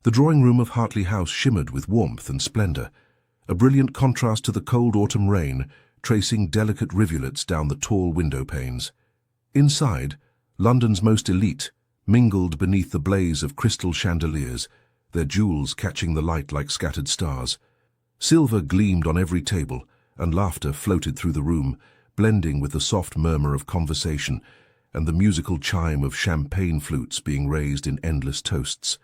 The drawing room of Hartley House shimmered with warmth and splendor, a brilliant contrast to the cold autumn rain, tracing delicate rivulets down the tall window panes. Inside, London's most elite mingled beneath the blaze of crystal chandeliers, their jewels catching the light like scattered stars. Silver gleamed on every table, and laughter floated through the room, blending with the soft murmur of conversation and the musical chime of champagne flutes being raised in endless toasts.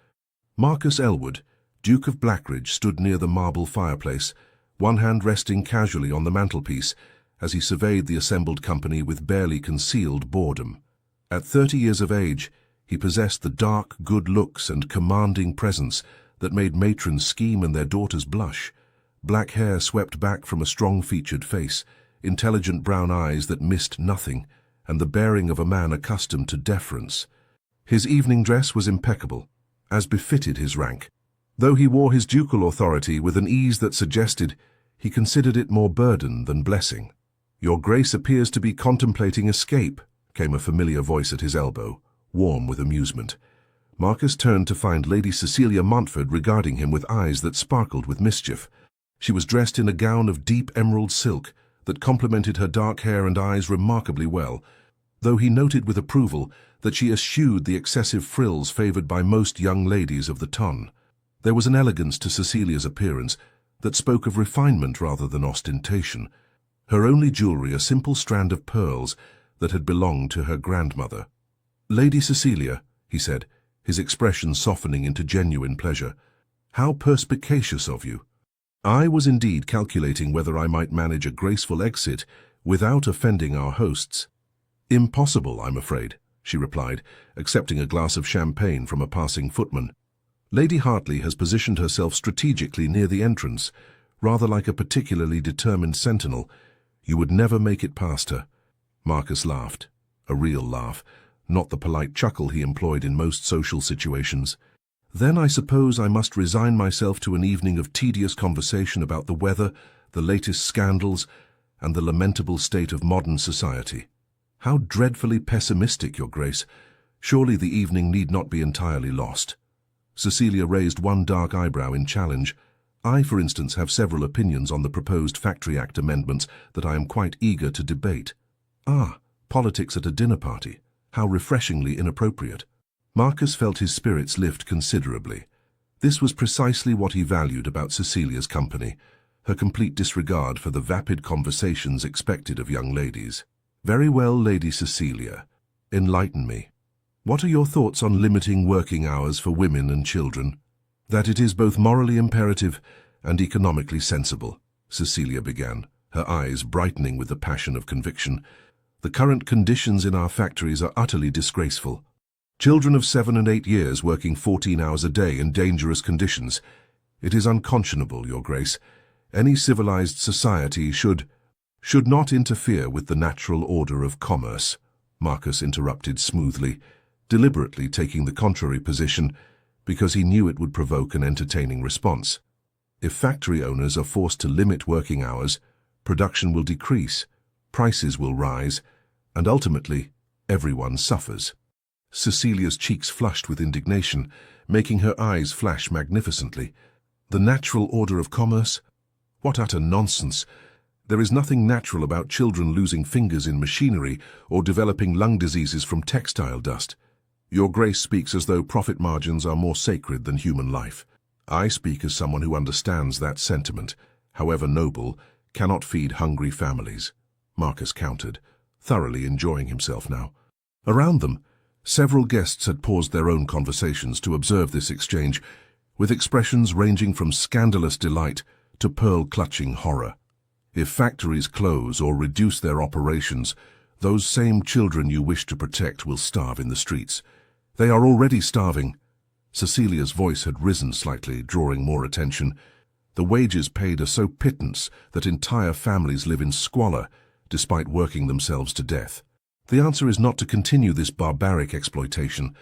Marcus Elwood, Duke of Blackridge, stood near the marble fireplace, one hand resting casually on the mantelpiece as he surveyed the assembled company with barely concealed boredom. At 30 years of age, he possessed the dark, good looks and commanding presence that made matrons scheme and their daughters blush. Black hair swept back from a strong-featured face, intelligent brown eyes that missed nothing, and the bearing of a man accustomed to deference. His evening dress was impeccable, as befitted his rank. Though he wore his ducal authority with an ease that suggested he considered it more burden than blessing. "Your Grace appears to be contemplating escape," came a familiar voice at his elbow, warm with amusement. Marcus turned to find Lady Cecilia Montford regarding him with eyes that sparkled with mischief. She was dressed in a gown of deep emerald silk that complemented her dark hair and eyes remarkably well, though he noted with approval that she eschewed the excessive frills favoured by most young ladies of the ton. There was an elegance to Cecilia's appearance that spoke of refinement rather than ostentation, her only jewellery a simple strand of pearls that had belonged to her grandmother. "Lady Cecilia," he said, his expression softening into genuine pleasure, "how perspicacious of you. I was indeed calculating whether I might manage a graceful exit without offending our hosts." "Impossible, I'm afraid," she replied, accepting a glass of champagne from a passing footman. "Lady Hartley has positioned herself strategically near the entrance, rather like a particularly determined sentinel. You would never make it past her." Marcus laughed, a real laugh, not the polite chuckle he employed in most social situations. "Then I suppose I must resign myself to an evening of tedious conversation about the weather, the latest scandals, and the lamentable state of modern society." "How dreadfully pessimistic, Your Grace. Surely the evening need not be entirely lost." Cecilia raised one dark eyebrow in challenge. "I, for instance, have several opinions on the proposed Factory Act amendments that I am quite eager to debate." "Ah, politics at a dinner party. How refreshingly inappropriate." Marcus felt his spirits lift considerably. This was precisely what he valued about Cecilia's company, her complete disregard for the vapid conversations expected of young ladies. "Very well, Lady Cecilia. Enlighten me. What are your thoughts on limiting working hours for women and children?" "That it is both morally imperative and economically sensible," Cecilia began, her eyes brightening with the passion of conviction. "The current conditions in our factories are utterly disgraceful. Children of 7 and 8 years working 14 hours a day in dangerous conditions. It is unconscionable, Your Grace. Any civilized society should not interfere with the natural order of commerce," Marcus interrupted smoothly, deliberately taking the contrary position because he knew it would provoke an entertaining response. "If factory owners are forced to limit working hours, production will decrease, prices will rise, and ultimately, everyone suffers." Cecilia's cheeks flushed with indignation, making her eyes flash magnificently. "The natural order of commerce? What utter nonsense! There is nothing natural about children losing fingers in machinery or developing lung diseases from textile dust. Your Grace speaks as though profit margins are more sacred than human life. I speak as someone who understands that sentiment, however noble, cannot feed hungry families," Marcus countered, thoroughly enjoying himself now. Around them, several guests had paused their own conversations to observe this exchange, with expressions ranging from scandalous delight to pearl-clutching horror. "If factories close or reduce their operations, those same children you wish to protect will starve in the streets. They are already starving." Cecilia's voice had risen slightly, drawing more attention. "The wages paid are so pittance that entire families live in squalor, despite working themselves to death. The answer is not to continue this barbaric exploitation,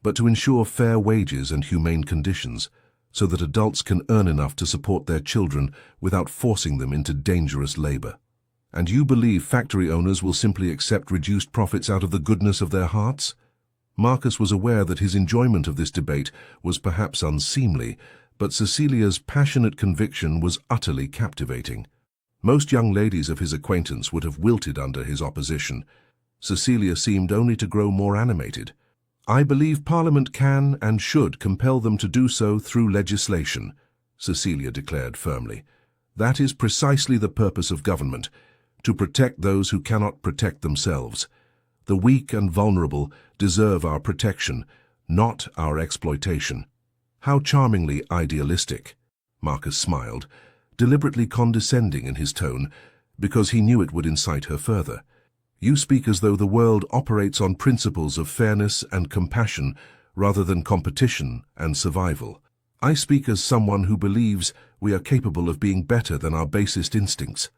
but to ensure fair wages and humane conditions, so that adults can earn enough to support their children without forcing them into dangerous labor." "And you believe factory owners will simply accept reduced profits out of the goodness of their hearts?" Marcus was aware that his enjoyment of this debate was perhaps unseemly, but Cecilia's passionate conviction was utterly captivating. Most young ladies of his acquaintance would have wilted under his opposition. Cecilia seemed only to grow more animated. "I believe Parliament can and should compel them to do so through legislation," Cecilia declared firmly. "That is precisely the purpose of government, to protect those who cannot protect themselves. The weak and vulnerable deserve our protection, not our exploitation." "How charmingly idealistic," Marcus smiled, deliberately condescending in his tone, because he knew it would incite her further. "You speak as though the world operates on principles of fairness and compassion rather than competition and survival. I speak as someone who believes we are capable of being better than our basest instincts."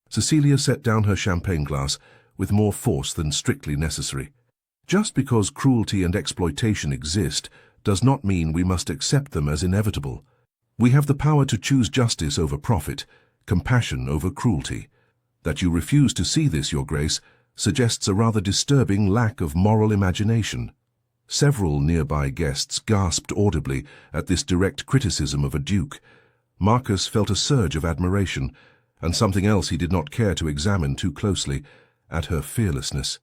Cecilia set down her champagne glass with more force than strictly necessary. "Just because cruelty and exploitation exist does not mean we must accept them as inevitable. We have the power to choose justice over profit, compassion over cruelty. That you refuse to see this, Your Grace, suggests a rather disturbing lack of moral imagination." Several nearby guests gasped audibly at this direct criticism of a duke. Marcus felt a surge of admiration, and something else he did not care to examine too closely, at her fearlessness.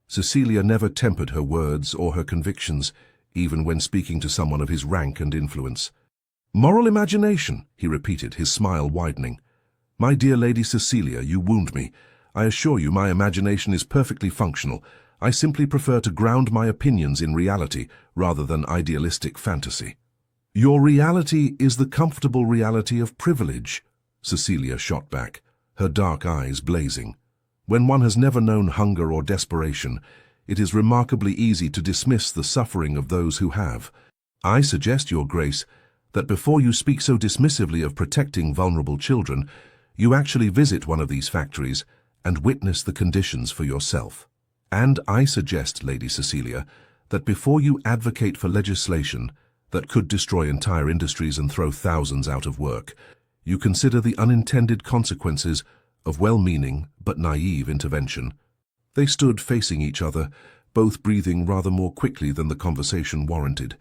Cecilia never tempered her words or her convictions, even when speaking to someone of his rank and influence. "Moral imagination," he repeated, his smile widening. "My dear Lady Cecilia, you wound me. I assure you my imagination is perfectly functional. I simply prefer to ground my opinions in reality rather than idealistic fantasy." "Your reality is the comfortable reality of privilege," Cecilia shot back, her dark eyes blazing. "When one has never known hunger or desperation, it is remarkably easy to dismiss the suffering of those who have. I suggest, Your Grace, that before you speak so dismissively of protecting vulnerable children, you actually visit one of these factories and witness the conditions for yourself. And I suggest, Lady Cecilia, that before you advocate for legislation that could destroy entire industries and throw thousands out of work, you consider the unintended consequences of well-meaning but naive intervention." They stood facing each other, both breathing rather more quickly than the conversation warranted,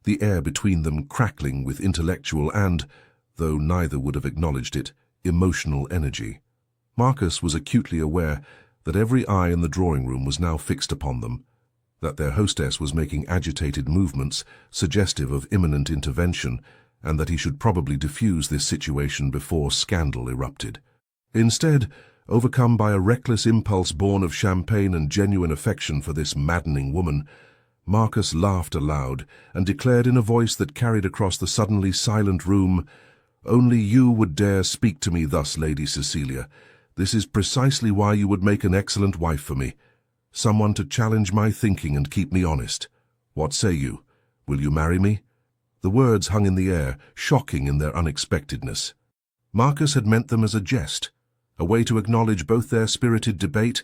the air between them crackling with intellectual and, though neither would have acknowledged it, emotional energy. Marcus was acutely aware that every eye in the drawing-room was now fixed upon them, that their hostess was making agitated movements suggestive of imminent intervention, and that he should probably diffuse this situation before scandal erupted. Instead, overcome by a reckless impulse born of champagne and genuine affection for this maddening woman, Marcus laughed aloud and declared in a voice that carried across the suddenly silent room, "Only you would dare speak to me thus, Lady Cecilia. This is precisely why you would make an excellent wife for me. Someone to challenge my thinking and keep me honest. What say you? Will you marry me?" The words hung in the air, shocking in their unexpectedness. Marcus had meant them as a jest, a way to acknowledge both their spirited debate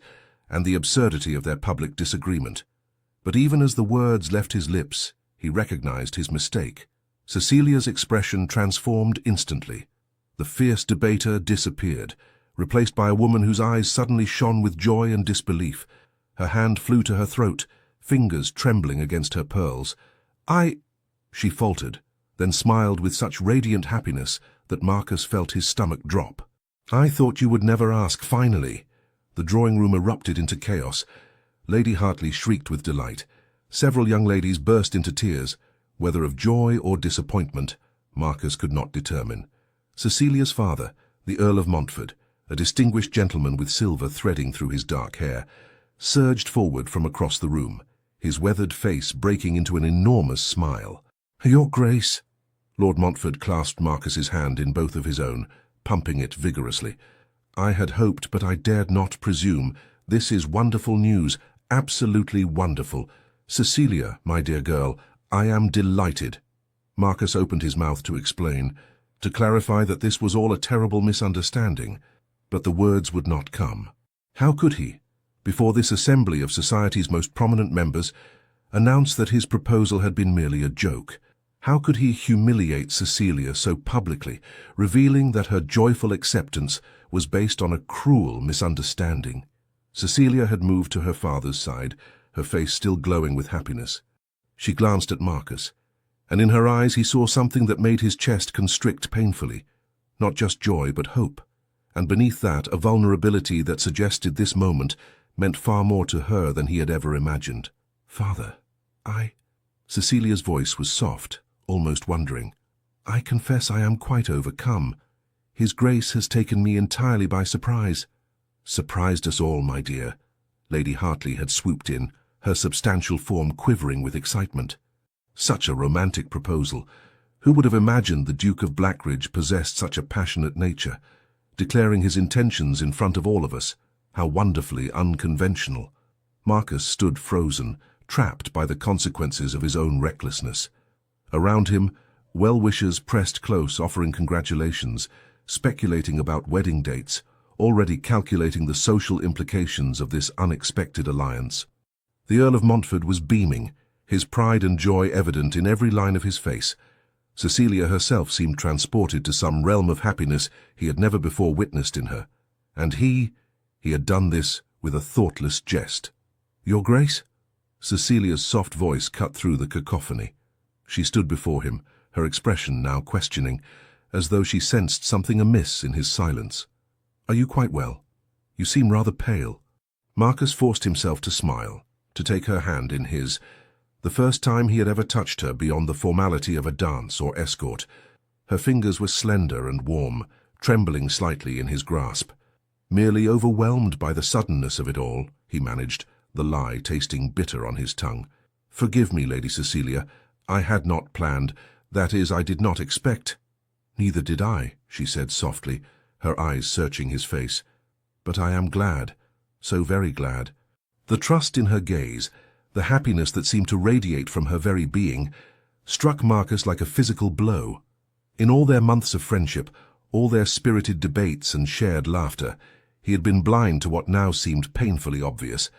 and the absurdity of their public disagreement. But even as the words left his lips, he recognized his mistake. Cecilia's expression transformed instantly. The fierce debater disappeared, replaced by a woman whose eyes suddenly shone with joy and disbelief. Her hand flew to her throat, fingers trembling against her pearls. She faltered, then smiled with such radiant happiness that Marcus felt his stomach drop. "I thought you would never ask, finally." The drawing-room erupted into chaos. Lady Hartley shrieked with delight. Several young ladies burst into tears, whether of joy or disappointment, Marcus could not determine. Cecilia's father, the Earl of Montfort, a distinguished gentleman with silver threading through his dark hair, surged forward from across the room, his weathered face breaking into an enormous smile. "Your Grace." Lord Montfort clasped Marcus's hand in both of his own, pumping it vigorously. "I had hoped, but I dared not presume. This is wonderful news, absolutely wonderful. Cecilia, my dear girl, I am delighted." Marcus opened his mouth to explain, to clarify that this was all a terrible misunderstanding, but the words would not come. How could he, before this assembly of society's most prominent members, announce that his proposal had been merely a joke? How could he humiliate Cecilia so publicly, revealing that her joyful acceptance was based on a cruel misunderstanding? Cecilia had moved to her father's side, her face still glowing with happiness. She glanced at Marcus, and in her eyes he saw something that made his chest constrict painfully. Not just joy, but hope. And beneath that, a vulnerability that suggested this moment meant far more to her than he had ever imagined. "Father, Cecilia's voice was soft, almost wondering. "I confess I am quite overcome. His Grace has taken me entirely by surprise." "Surprised us all, my dear." Lady Hartley had swooped in, her substantial form quivering with excitement. Such a romantic proposal. Who would have imagined the Duke of Blackridge possessed such a passionate nature, declaring his intentions in front of all of us? How wonderfully unconventional. Marcus stood frozen, trapped by the consequences of his own recklessness. Around him, well-wishers pressed close, offering congratulations, speculating about wedding dates, already calculating the social implications of this unexpected alliance. The Earl of Montfort was beaming, his pride and joy evident in every line of his face. Cecilia herself seemed transported to some realm of happiness he had never before witnessed in her. And he had done this with a thoughtless jest. "Your Grace?" Cecilia's soft voice cut through the cacophony. She stood before him, her expression now questioning, as though she sensed something amiss in his silence. "Are you quite well? You seem rather pale." Marcus forced himself to smile, to take her hand in his, the first time he had ever touched her beyond the formality of a dance or escort. Her fingers were slender and warm, trembling slightly in his grasp. "Merely overwhelmed by the suddenness of it all," he managed, the lie tasting bitter on his tongue. "Forgive me, Lady Cecilia. I had not planned. That is, I did not expect." "Neither did I," she said softly, her eyes searching his face. "But I am glad, so very glad." The trust in her gaze, the happiness that seemed to radiate from her very being, struck Marcus like a physical blow. In all their months of friendship, all their spirited debates and shared laughter, he had been blind to what now seemed painfully obvious.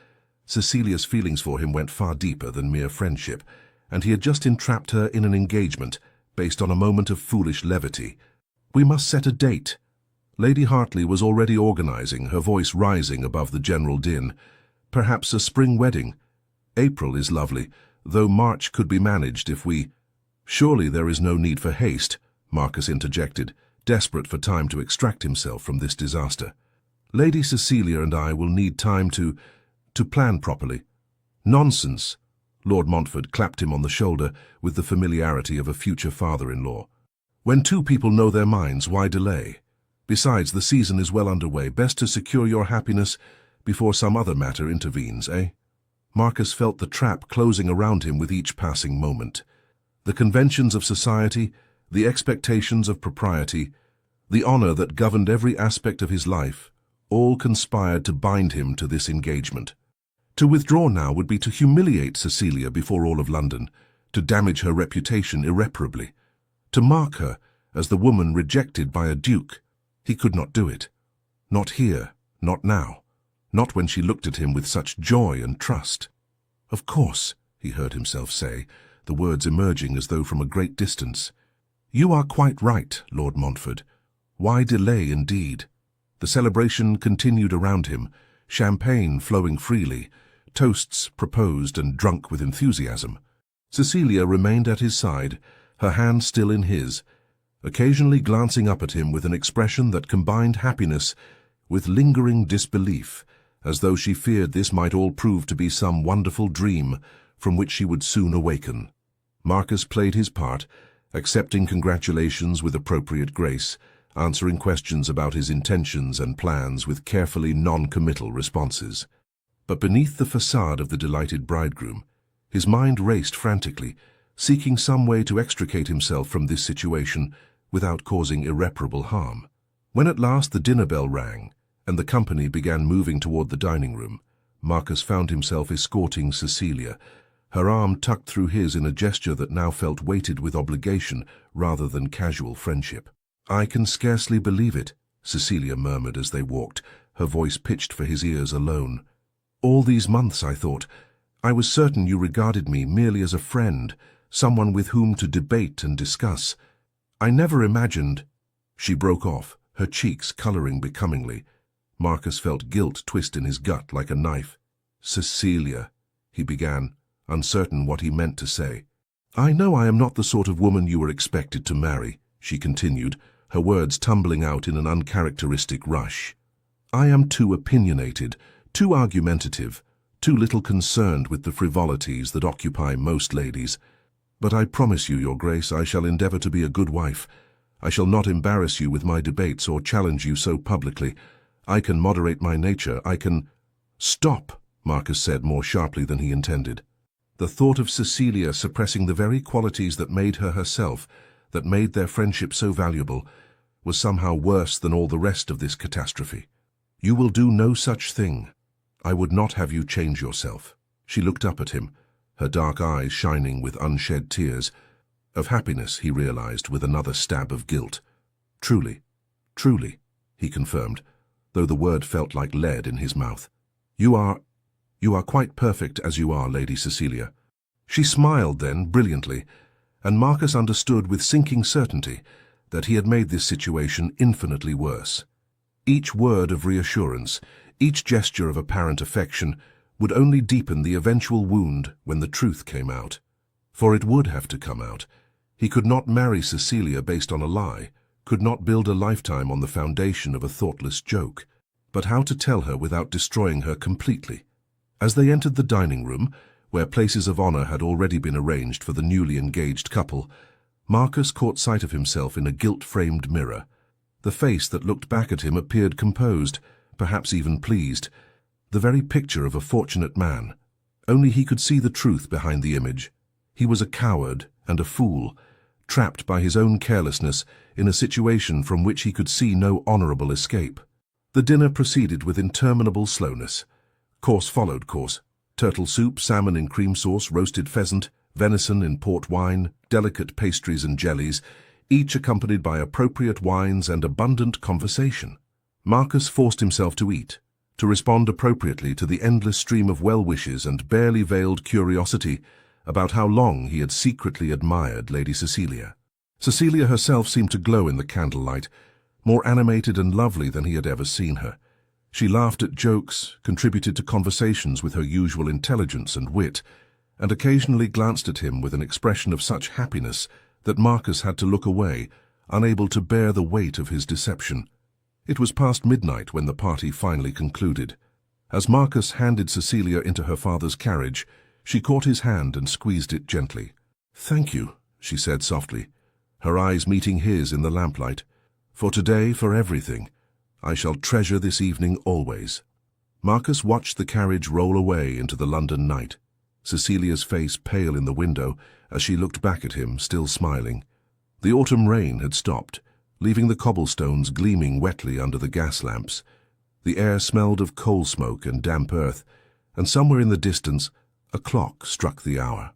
Cecilia's feelings for him went far deeper than mere friendship, and he had just entrapped her in an engagement based on a moment of foolish levity. "We must set a date." Lady Hartley was already organizing, her voice rising above the general din. "Perhaps a spring wedding. April is lovely, though March could be managed if we—" "Surely there is no need for haste," Marcus interjected, desperate for time to extract himself from this disaster. "Lady Cecilia and I will need time to plan properly." "Nonsense!" Lord Montfort clapped him on the shoulder with the familiarity of a future father-in-law. "When two people know their minds, why delay? Besides, the season is well underway. Best to secure your happiness before some other matter intervenes, eh?" Marcus felt the trap closing around him with each passing moment. The conventions of society, the expectations of propriety, the honor that governed every aspect of his life, all conspired to bind him to this engagement. To withdraw now would be to humiliate Cecilia before all of London, to damage her reputation irreparably, to mark her as the woman rejected by a duke. He could not do it. Not here, not now, not when she looked at him with such joy and trust. "Of course," he heard himself say, the words emerging as though from a great distance. "You are quite right, Lord Montfort. Why delay indeed?" The celebration continued around him, champagne flowing freely, toasts proposed and drunk with enthusiasm. Cecilia remained at his side, her hand still in his, occasionally glancing up at him with an expression that combined happiness with lingering disbelief, as though she feared this might all prove to be some wonderful dream from which she would soon awaken. Marcus played his part, accepting congratulations with appropriate grace, answering questions about his intentions and plans with carefully non-committal responses. But beneath the facade of the delighted bridegroom, his mind raced frantically, seeking some way to extricate himself from this situation without causing irreparable harm. When at last the dinner bell rang, and the company began moving toward the dining room, Marcus found himself escorting Cecilia, her arm tucked through his in a gesture that now felt weighted with obligation rather than casual friendship. "I can scarcely believe it," Cecilia murmured as they walked, her voice pitched for his ears alone. "All these months, I thought, I was certain you regarded me merely as a friend, someone with whom to debate and discuss. I never imagined—" She broke off, her cheeks coloring becomingly. Marcus felt guilt twist in his gut like a knife. "Cecilia," he began, uncertain what he meant to say. "I know I am not the sort of woman you were expected to marry," she continued, her words tumbling out in an uncharacteristic rush. "I am too opinionated, too argumentative, too little concerned with the frivolities that occupy most ladies. But I promise you, Your Grace, I shall endeavour to be a good wife. I shall not embarrass you with my debates or challenge you so publicly. I can moderate my nature, I can—" "Stop," Marcus said more sharply than he intended. The thought of Cecilia suppressing the very qualities that made her herself, that made their friendship so valuable, was somehow worse than all the rest of this catastrophe. "You will do no such thing. I would not have you change yourself." She looked up at him, her dark eyes shining with unshed tears. Of happiness, he realized, with another stab of guilt. "Truly, truly," he confirmed, though the word felt like lead in his mouth. You are quite perfect as you are, Lady Cecilia." She smiled then, brilliantly, and Marcus understood with sinking certainty that he had made this situation infinitely worse. Each word of reassurance, each gesture of apparent affection, would only deepen the eventual wound when the truth came out. For it would have to come out. He could not marry Cecilia based on a lie, could not build a lifetime on the foundation of a thoughtless joke. But how to tell her without destroying her completely? As they entered the dining room, where places of honor had already been arranged for the newly engaged couple, Marcus caught sight of himself in a gilt-framed mirror. The face that looked back at him appeared composed, perhaps even pleased, the very picture of a fortunate man. Only he could see the truth behind the image. He was a coward and a fool, trapped by his own carelessness in a situation from which he could see no honorable escape. The dinner proceeded with interminable slowness. Course followed course. Turtle soup, salmon in cream sauce, roasted pheasant, venison in port wine, delicate pastries and jellies, each accompanied by appropriate wines and abundant conversation. Marcus forced himself to eat, to respond appropriately to the endless stream of well-wishes and barely veiled curiosity about how long he had secretly admired Lady Cecilia. Cecilia herself seemed to glow in the candlelight, more animated and lovely than he had ever seen her. She laughed at jokes, contributed to conversations with her usual intelligence and wit, and occasionally glanced at him with an expression of such happiness that Marcus had to look away, unable to bear the weight of his deception. It was past midnight when the party finally concluded. As Marcus handed Cecilia into her father's carriage, she caught his hand and squeezed it gently. "Thank you," she said softly, her eyes meeting his in the lamplight. "For today, for everything. I shall treasure this evening always." Marcus watched the carriage roll away into the London night, Cecilia's face pale in the window as she looked back at him, still smiling. The autumn rain had stopped, leaving the cobblestones gleaming wetly under the gas lamps. The air smelled of coal smoke and damp earth, and somewhere in the distance a clock struck the hour.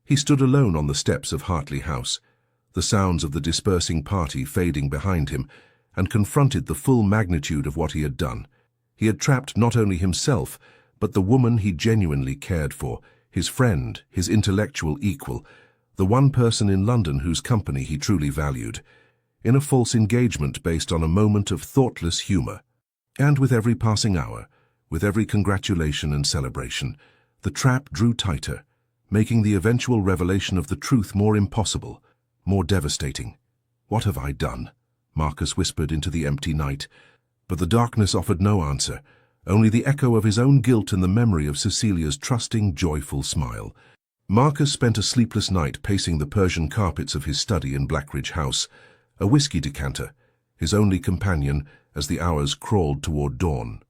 He stood alone on the steps of Hartley House, the sounds of the dispersing party fading behind him, and confronted the full magnitude of what he had done. He had trapped not only himself, but the woman he genuinely cared for, his friend, his intellectual equal, the one person in London whose company he truly valued, in a false engagement based on a moment of thoughtless humor. And with every passing hour, with every congratulation and celebration, the trap drew tighter, making the eventual revelation of the truth more impossible, more devastating. "What have I done?" Marcus whispered into the empty night, but the darkness offered no answer, only the echo of his own guilt and the memory of Cecilia's trusting, joyful smile. Marcus spent a sleepless night pacing the Persian carpets of his study in Blackridge House, a whiskey decanter, his only companion as the hours crawled toward dawn.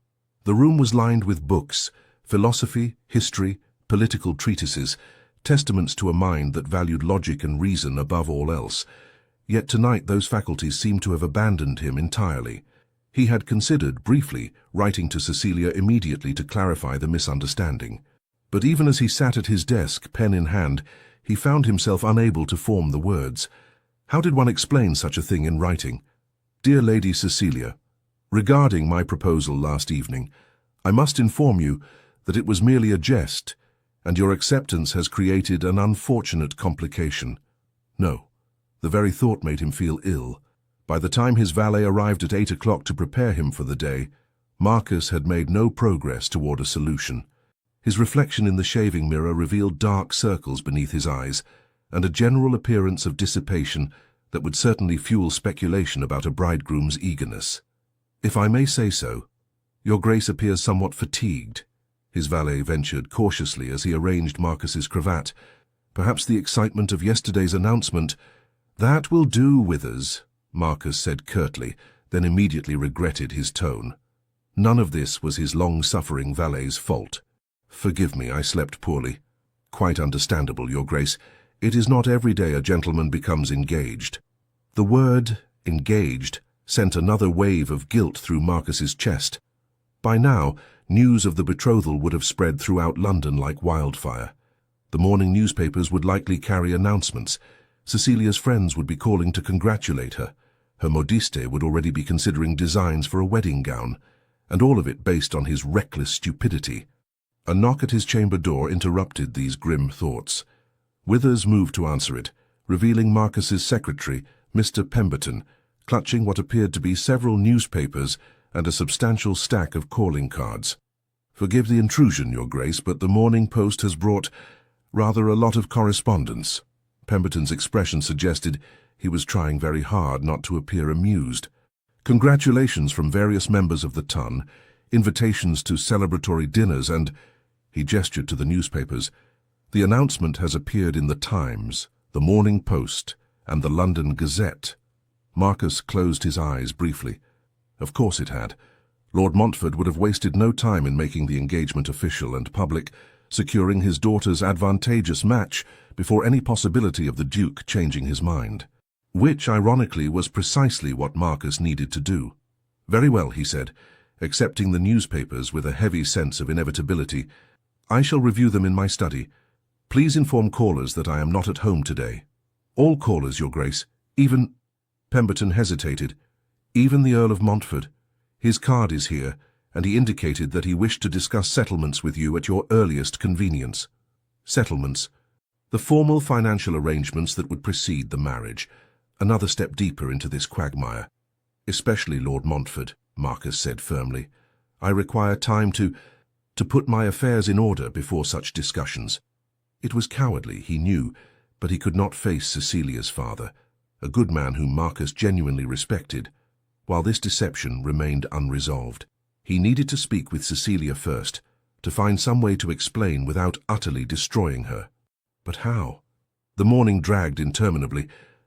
The room was lined with books, philosophy, history, political treatises, testaments to a mind that valued logic and reason above all else. Yet tonight those faculties seemed to have abandoned him entirely. He had considered, briefly, writing to Cecilia immediately to clarify the misunderstanding. But even as he sat at his desk, pen in hand, he found himself unable to form the words. How did one explain such a thing in writing? "Dear Lady Cecilia, regarding my proposal last evening, I must inform you that it was merely a jest, and your acceptance has created an unfortunate complication." No. The very thought made him feel ill. By the time his valet arrived at 8 o'clock to prepare him for the day, Marcus had made no progress toward a solution. His reflection in the shaving mirror revealed dark circles beneath his eyes, and a general appearance of dissipation that would certainly fuel speculation about a bridegroom's eagerness. "If I may say so, Your Grace appears somewhat fatigued," his valet ventured cautiously as he arranged Marcus's cravat. "Perhaps the excitement of yesterday's announcement—" "That will do, Withers," Marcus said curtly, then immediately regretted his tone. None of this was his long-suffering valet's fault. "Forgive me, I slept poorly." "Quite understandable, Your Grace. It is not every day a gentleman becomes engaged." The word engaged sent another wave of guilt through Marcus's chest. By now, news of the betrothal would have spread throughout London like wildfire. The morning newspapers would likely carry announcements. Cecilia's friends would be calling to congratulate her. Her modiste would already be considering designs for a wedding gown, and all of it based on his reckless stupidity. A knock at his chamber door interrupted these grim thoughts. Withers moved to answer it, revealing Marcus's secretary, Mr. Pemberton, clutching what appeared to be several newspapers and a substantial stack of calling cards. "Forgive the intrusion, Your Grace, but the Morning Post has brought rather a lot of correspondence." Pemberton's expression suggested he was trying very hard not to appear amused. "Congratulations from various members of the Ton, invitations to celebratory dinners, and—" he gestured to the newspapers. "The announcement has appeared in the Times, the Morning Post, and the London Gazette." Marcus closed his eyes briefly. Of course it had. Lord Montfort would have wasted no time in making the engagement official and public, securing his daughter's advantageous match before any possibility of the Duke changing his mind. Which, ironically, was precisely what Marcus needed to do. "Very well," he said, accepting the newspapers with a heavy sense of inevitability. "I shall review them in my study. Please inform callers that I am not at home today." "All callers, Your Grace, even—" Pemberton hesitated. "Even the Earl of Montfort. His card is here, and he indicated that he wished to discuss settlements with you at your earliest convenience." Settlements. The formal financial arrangements that would precede the marriage. Another step deeper into this quagmire. "Especially Lord Montfort," Marcus said firmly. "I require time to put my affairs in order before such discussions." It was cowardly, he knew, but he could not face Cecilia's father, a good man whom Marcus genuinely respected, while this deception remained unresolved. He needed to speak with Cecilia first, to find some way to explain without utterly destroying her. But how? The morning dragged interminably.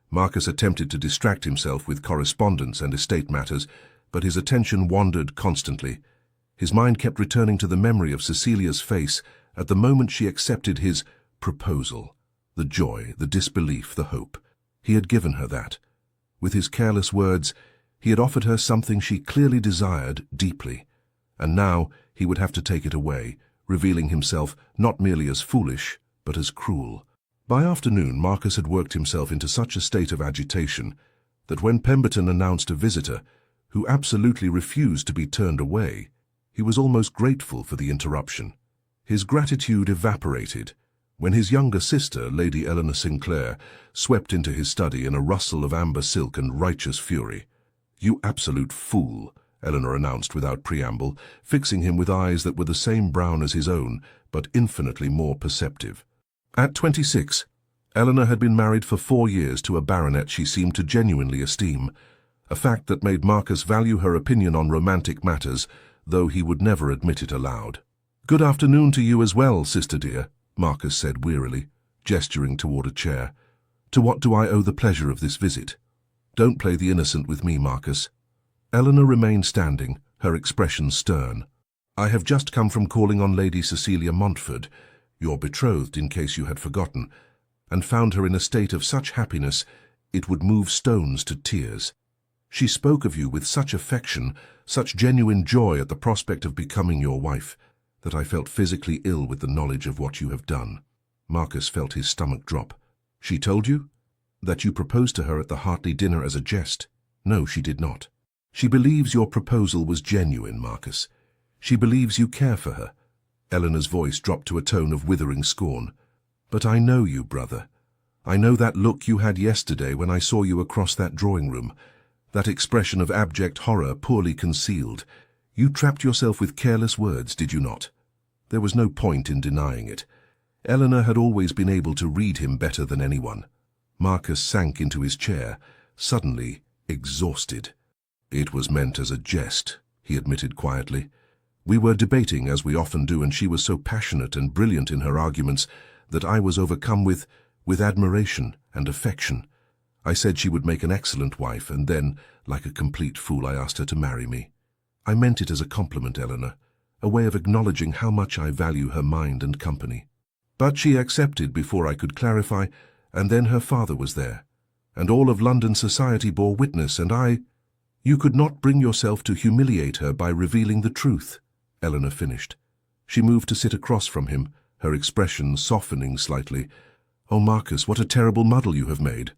Marcus attempted to distract himself with correspondence and estate matters, but his attention wandered constantly. His mind kept returning to the memory of Cecilia's face at the moment she accepted his proposal. The joy, the disbelief, the hope. He had given her that. With his careless words, he had offered her something she clearly desired deeply, and now he would have to take it away, revealing himself not merely as foolish, but as cruel. By afternoon, Marcus had worked himself into such a state of agitation that when Pemberton announced a visitor, who absolutely refused to be turned away, he was almost grateful for the interruption. His gratitude evaporated when his younger sister, Lady Eleanor Sinclair, swept into his study in a rustle of amber silk and righteous fury. "You absolute fool," Eleanor announced without preamble, fixing him with eyes that were the same brown as his own, but infinitely more perceptive. At 26, Eleanor had been married for 4 years to a baronet she seemed to genuinely esteem, a fact that made Marcus value her opinion on romantic matters, though he would never admit it aloud. "Good afternoon to you as well, sister dear," Marcus said wearily, gesturing toward a chair. "To what do I owe the pleasure of this visit?" "Don't play the innocent with me, Marcus." Eleanor remained standing, her expression stern. "I have just come from calling on Lady Cecilia Montfort, your betrothed in case you had forgotten, and found her in a state of such happiness it would move stones to tears. She spoke of you with such affection, such genuine joy at the prospect of becoming your wife, that I felt physically ill with the knowledge of what you have done." Marcus felt his stomach drop. "She told you? That you proposed to her at the Hartley dinner as a jest?" "No, she did not." "She believes your proposal was genuine, Marcus. She believes you care for her." Eleanor's voice dropped to a tone of withering scorn. "But I know you, brother. I know that look you had yesterday when I saw you across that drawing room, that expression of abject horror poorly concealed. You trapped yourself with careless words, did you not? There was no point in denying it. Eleanor had always been able to read him better than anyone. Marcus sank into his chair, suddenly exhausted. "It was meant as a jest," he admitted quietly. "We were debating, as we often do, and she was so passionate and brilliant in her arguments that I was overcome with admiration and affection. I said she would make an excellent wife, and then, like a complete fool, I asked her to marry me. I meant it as a compliment, Eleanor, a way of acknowledging how much I value her mind and company. But she accepted before I could clarify, and then her father was there, and all of London society bore witness, and I—" "You could not bring yourself to humiliate her by revealing the truth," Eleanor finished. She moved to sit across from him, her expression softening slightly. "Oh, Marcus, what a terrible muddle you have made.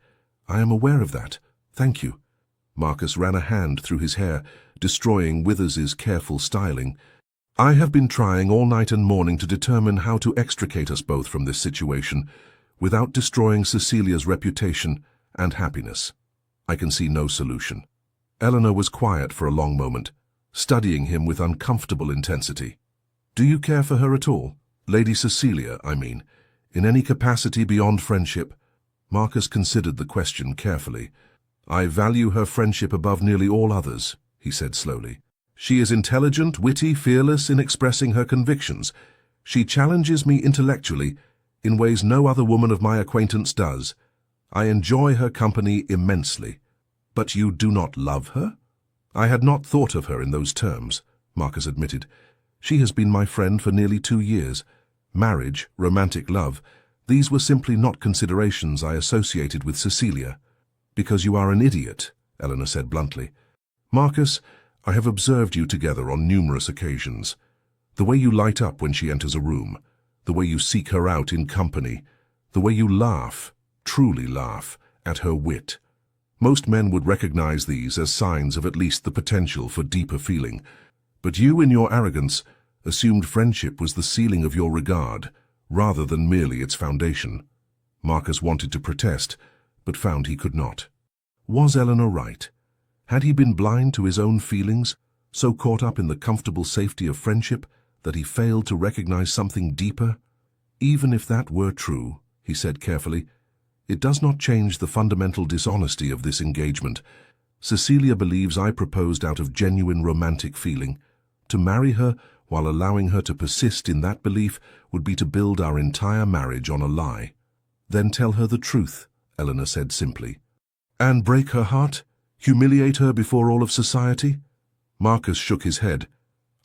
I am aware of that. Thank you." Marcus ran a hand through his hair, destroying Withers's careful styling. "I have been trying all night and morning to determine how to extricate us both from this situation without destroying Cecilia's reputation and happiness. I can see no solution." Eleanor was quiet for a long moment, studying him with uncomfortable intensity. "Do you care for her at all? Lady Cecilia, I mean, in any capacity beyond friendship?" Marcus considered the question carefully. "I value her friendship above nearly all others," he said slowly. "She is intelligent, witty, fearless in expressing her convictions. She challenges me intellectually in ways no other woman of my acquaintance does. I enjoy her company immensely." "But you do not love her?" "I had not thought of her in those terms," Marcus admitted. "She has been my friend for nearly 2 years. Marriage, romantic love, these were simply not considerations I associated with Cecilia." "Because you are an idiot," Eleanor said bluntly. "Marcus, I have observed you together on numerous occasions. The way you light up when she enters a room, the way you seek her out in company, the way you laugh, truly laugh, at her wit. Most men would recognize these as signs of at least the potential for deeper feeling. But you, in your arrogance, assumed friendship was the ceiling of your regard, rather than merely its foundation." Marcus wanted to protest, but found he could not. Was Eleanor right? Had he been blind to his own feelings, so caught up in the comfortable safety of friendship that he failed to recognize something deeper? "Even if that were true," he said carefully, "it does not change the fundamental dishonesty of this engagement. Cecilia believes I proposed out of genuine romantic feeling. To marry her while allowing her to persist in that belief would be to build our entire marriage on a lie." "Then tell her the truth," Eleanor said simply. "And break her heart? Humiliate her before all of society?" Marcus shook his head.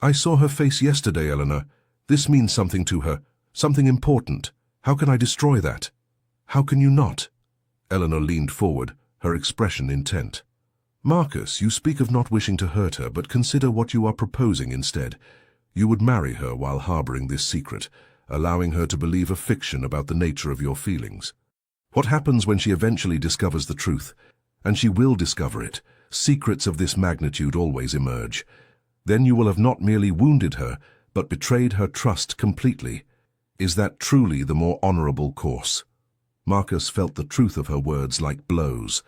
"I saw her face yesterday, Eleanor. This means something to her, something important. How can I destroy that?" "How can you not?" Eleanor leaned forward, her expression intent. "Marcus, you speak of not wishing to hurt her, but consider what you are proposing instead. You would marry her while harboring this secret, allowing her to believe a fiction about the nature of your feelings. What happens when she eventually discovers the truth? And she will discover it. Secrets of this magnitude always emerge. Then you will have not merely wounded her, but betrayed her trust completely. Is that truly the more honorable course?" Marcus felt the truth of her words like blows.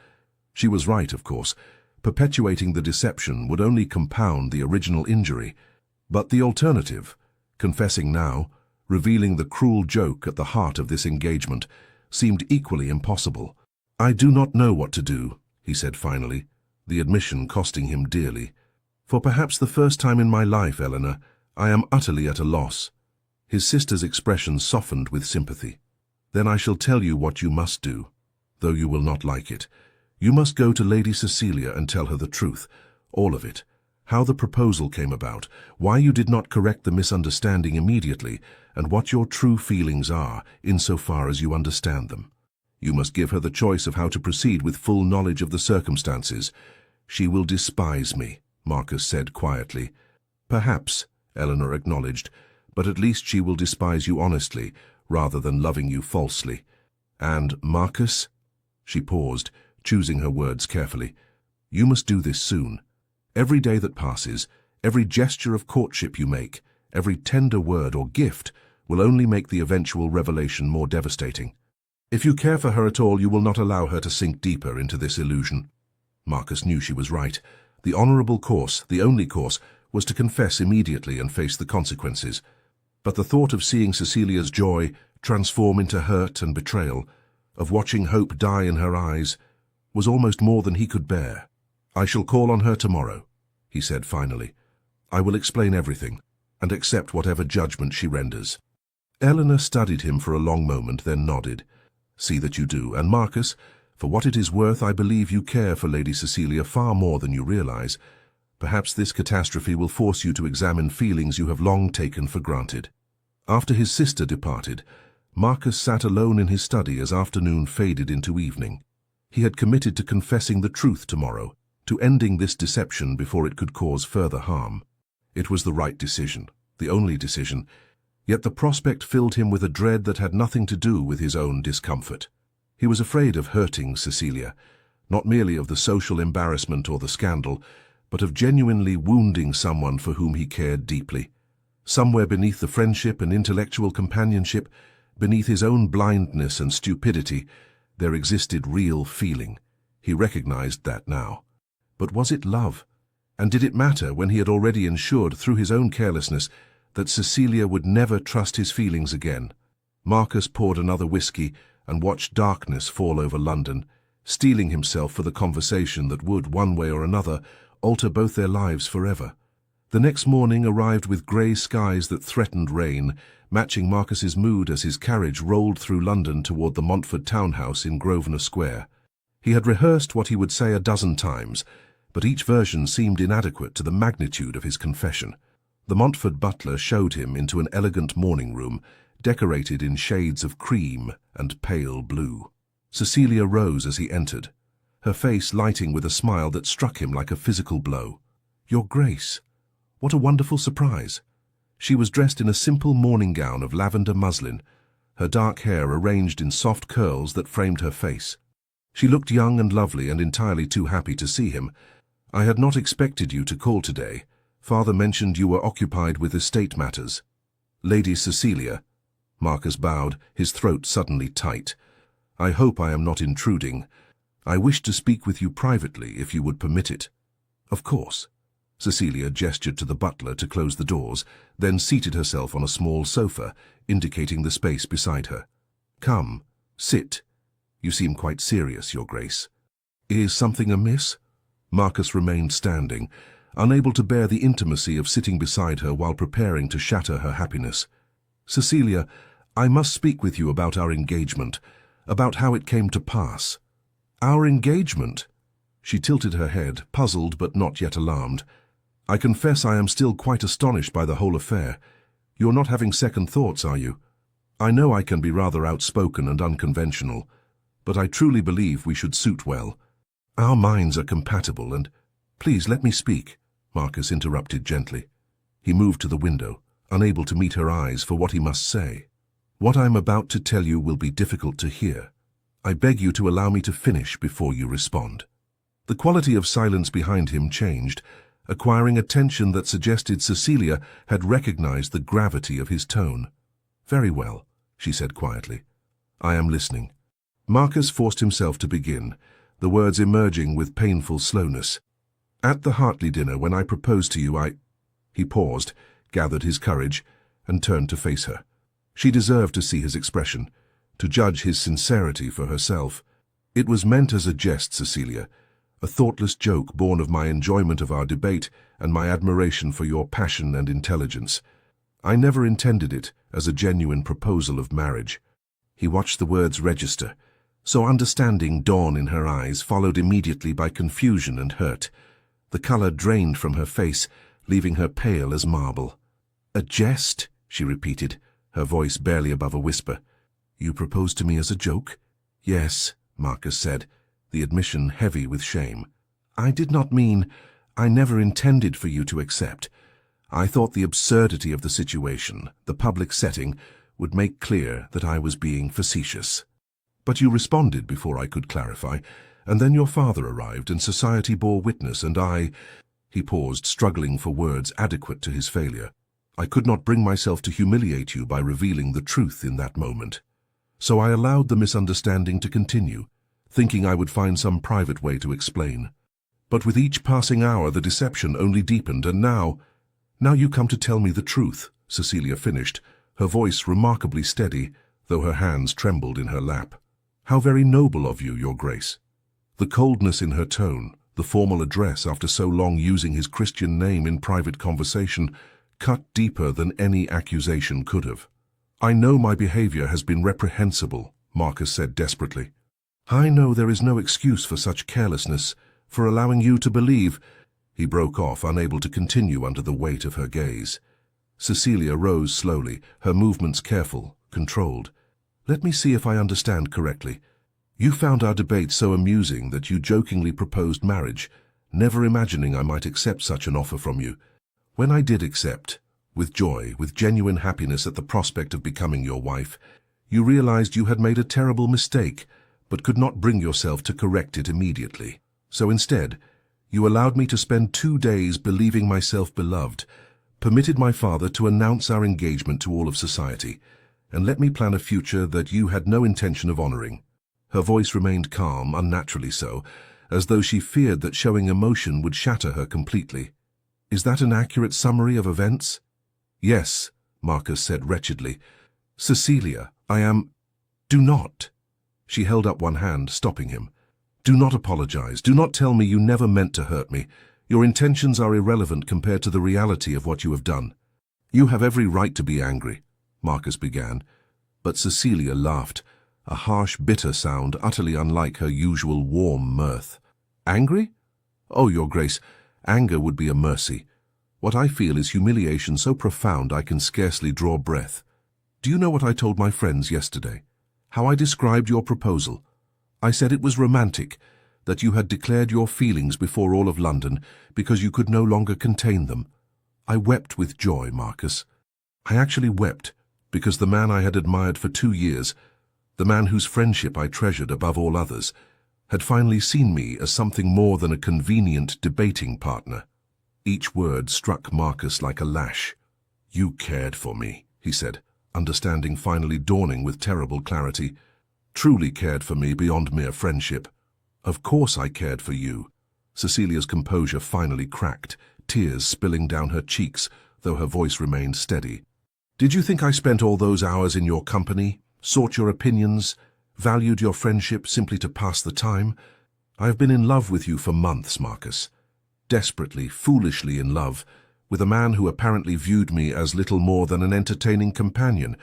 She was right, of course. Perpetuating the deception would only compound the original injury. But the alternative, confessing now, revealing the cruel joke at the heart of this engagement, seemed equally impossible. "I do not know what to do," he said finally, the admission costing him dearly. "For perhaps the first time in my life, Eleanor, I am utterly at a loss." His sister's expression softened with sympathy. "Then I shall tell you what you must do, though you will not like it. You must go to Lady Cecilia and tell her the truth, all of it. How the proposal came about, why you did not correct the misunderstanding immediately, and what your true feelings are, insofar as you understand them. You must give her the choice of how to proceed with full knowledge of the circumstances." "She will despise me," Marcus said quietly. "Perhaps," Eleanor acknowledged, "but at least she will despise you honestly, rather than loving you falsely. And, Marcus," she paused, choosing her words carefully, "you must do this soon. Every day that passes, every gesture of courtship you make, every tender word or gift, will only make the eventual revelation more devastating. If you care for her at all, you will not allow her to sink deeper into this illusion." Marcus knew she was right. The honorable course, the only course, was to confess immediately and face the consequences. But the thought of seeing Cecilia's joy transform into hurt and betrayal, of watching hope die in her eyes, was almost more than he could bear. "I shall call on her tomorrow," he said finally. "I will explain everything, and accept whatever judgment she renders." Eleanor studied him for a long moment, then nodded. "See that you do, and Marcus, for what it is worth, I believe you care for Lady Cecilia far more than you realize. Perhaps this catastrophe will force you to examine feelings you have long taken for granted." After his sister departed, Marcus sat alone in his study as afternoon faded into evening. He had committed to confessing the truth tomorrow, to ending this deception before it could cause further harm. It was the right decision, the only decision, yet the prospect filled him with a dread that had nothing to do with his own discomfort. He was afraid of hurting Cecilia, not merely of the social embarrassment or the scandal, but of genuinely wounding someone for whom he cared deeply. Somewhere beneath the friendship and intellectual companionship, beneath his own blindness and stupidity, there existed real feeling. He recognized that now. But was it love? And did it matter when he had already ensured through his own carelessness that Cecilia would never trust his feelings again? Marcus poured another whiskey and watched darkness fall over London, steeling himself for the conversation that would, one way or another, alter both their lives forever. The next morning arrived with grey skies that threatened rain, matching Marcus's mood as his carriage rolled through London toward the Montford townhouse in Grosvenor Square. He had rehearsed what he would say a dozen times, but each version seemed inadequate to the magnitude of his confession. The Montford butler showed him into an elegant morning room, decorated in shades of cream and pale blue. Cecilia rose as he entered, her face lighting with a smile that struck him like a physical blow. "Your Grace, what a wonderful surprise!" She was dressed in a simple morning gown of lavender muslin, her dark hair arranged in soft curls that framed her face. She looked young and lovely and entirely too happy to see him. "I had not expected you to call today. Father mentioned you were occupied with estate matters." "Lady Cecilia," Marcus bowed, his throat suddenly tight. "I hope I am not intruding. I wish to speak with you privately, if you would permit it." "Of course." Cecilia gestured to the butler to close the doors, then seated herself on a small sofa, indicating the space beside her. "Come, sit. You seem quite serious, Your Grace." "Is something amiss?" Marcus remained standing, unable to bear the intimacy of sitting beside her while preparing to shatter her happiness. "Cecilia, I must speak with you about our engagement, about how it came to pass." "Our engagement?" She tilted her head, puzzled but not yet alarmed. "I confess I am still quite astonished by the whole affair. You're not having second thoughts, are you? I know I can be rather outspoken and unconventional, but I truly believe we should suit well. Our minds are compatible and—" "Please let me speak," Marcus interrupted gently. He moved to the window, unable to meet her eyes for what he must say. "What I'm about to tell you will be difficult to hear. I beg you to allow me to finish before you respond." The quality of silence behind him changed, acquiring a tension that suggested Cecilia had recognized the gravity of his tone. "Very well," she said quietly. "I am listening." Marcus forced himself to begin, the words emerging with painful slowness. "At the Hartley dinner, when I proposed to you, He paused, gathered his courage, and turned to face her. She deserved to see his expression, to judge his sincerity for herself. "It was meant as a jest, Cecilia, a thoughtless joke born of my enjoyment of our debate and my admiration for your passion and intelligence. I never intended it as a genuine proposal of marriage." He watched the words register, so understanding dawn in her eyes, followed immediately by confusion and hurt. The color drained from her face, leaving her pale as marble. "A jest?" she repeated, her voice barely above a whisper. "You proposed to me as a joke?" "Yes," Marcus said, the admission heavy with shame. "I did not mean, I never intended for you to accept. I thought the absurdity of the situation, the public setting, would make clear that I was being facetious. But you responded before I could clarify, and then your father arrived and society bore witness, and I—" He paused, struggling for words adequate to his failure. "I could not bring myself to humiliate you by revealing the truth in that moment. So I allowed the misunderstanding to continue, thinking I would find some private way to explain. But with each passing hour the deception only deepened, and now you come to tell me the truth," Cecilia finished, her voice remarkably steady, though her hands trembled in her lap. "How very noble of you, Your Grace." The coldness in her tone, the formal address after so long using his Christian name in private conversation, cut deeper than any accusation could have. "I know my behavior has been reprehensible," Marcus said desperately. "I know there is no excuse for such carelessness, for allowing you to believe—" He broke off, unable to continue under the weight of her gaze. Cecilia rose slowly, her movements careful, controlled. "Let me see if I understand correctly. You found our debate so amusing that you jokingly proposed marriage, never imagining I might accept such an offer from you. When I did accept, with joy, with genuine happiness at the prospect of becoming your wife, you realized you had made a terrible mistake, but could not bring yourself to correct it immediately. So instead, you allowed me to spend 2 days believing myself beloved, permitted my father to announce our engagement to all of society, and let me plan a future that you had no intention of honoring." Her voice remained calm, unnaturally so, as though she feared that showing emotion would shatter her completely. "Is that an accurate summary of events?" "Yes," Marcus said wretchedly. "Cecilia, I am—" "Do not." She held up one hand, stopping him. "Do not apologize. Do not tell me you never meant to hurt me. Your intentions are irrelevant compared to the reality of what you have done." "You have every right to be angry," Marcus began, but Cecilia laughed, a harsh, bitter sound utterly unlike her usual warm mirth. "Angry? Oh, Your Grace, anger would be a mercy. What I feel is humiliation so profound I can scarcely draw breath. Do you know what I told my friends yesterday? How I described your proposal? I said it was romantic, that you had declared your feelings before all of London because you could no longer contain them. I wept with joy, Marcus. I actually wept because the man I had admired for 2 years, the man whose friendship I treasured above all others, had finally seen me as something more than a convenient debating partner. Each word struck Marcus like a lash. "You cared for me," he said, understanding finally dawning with terrible clarity. "Truly cared for me beyond mere friendship." "Of course I cared for you." Cecilia's composure finally cracked, tears spilling down her cheeks, though her voice remained steady. "Did you think I spent all those hours in your company, sought your opinions, valued your friendship simply to pass the time? I have been in love with you for months, Marcus. Desperately, foolishly in love, with a man who apparently viewed me as little more than an entertaining companion,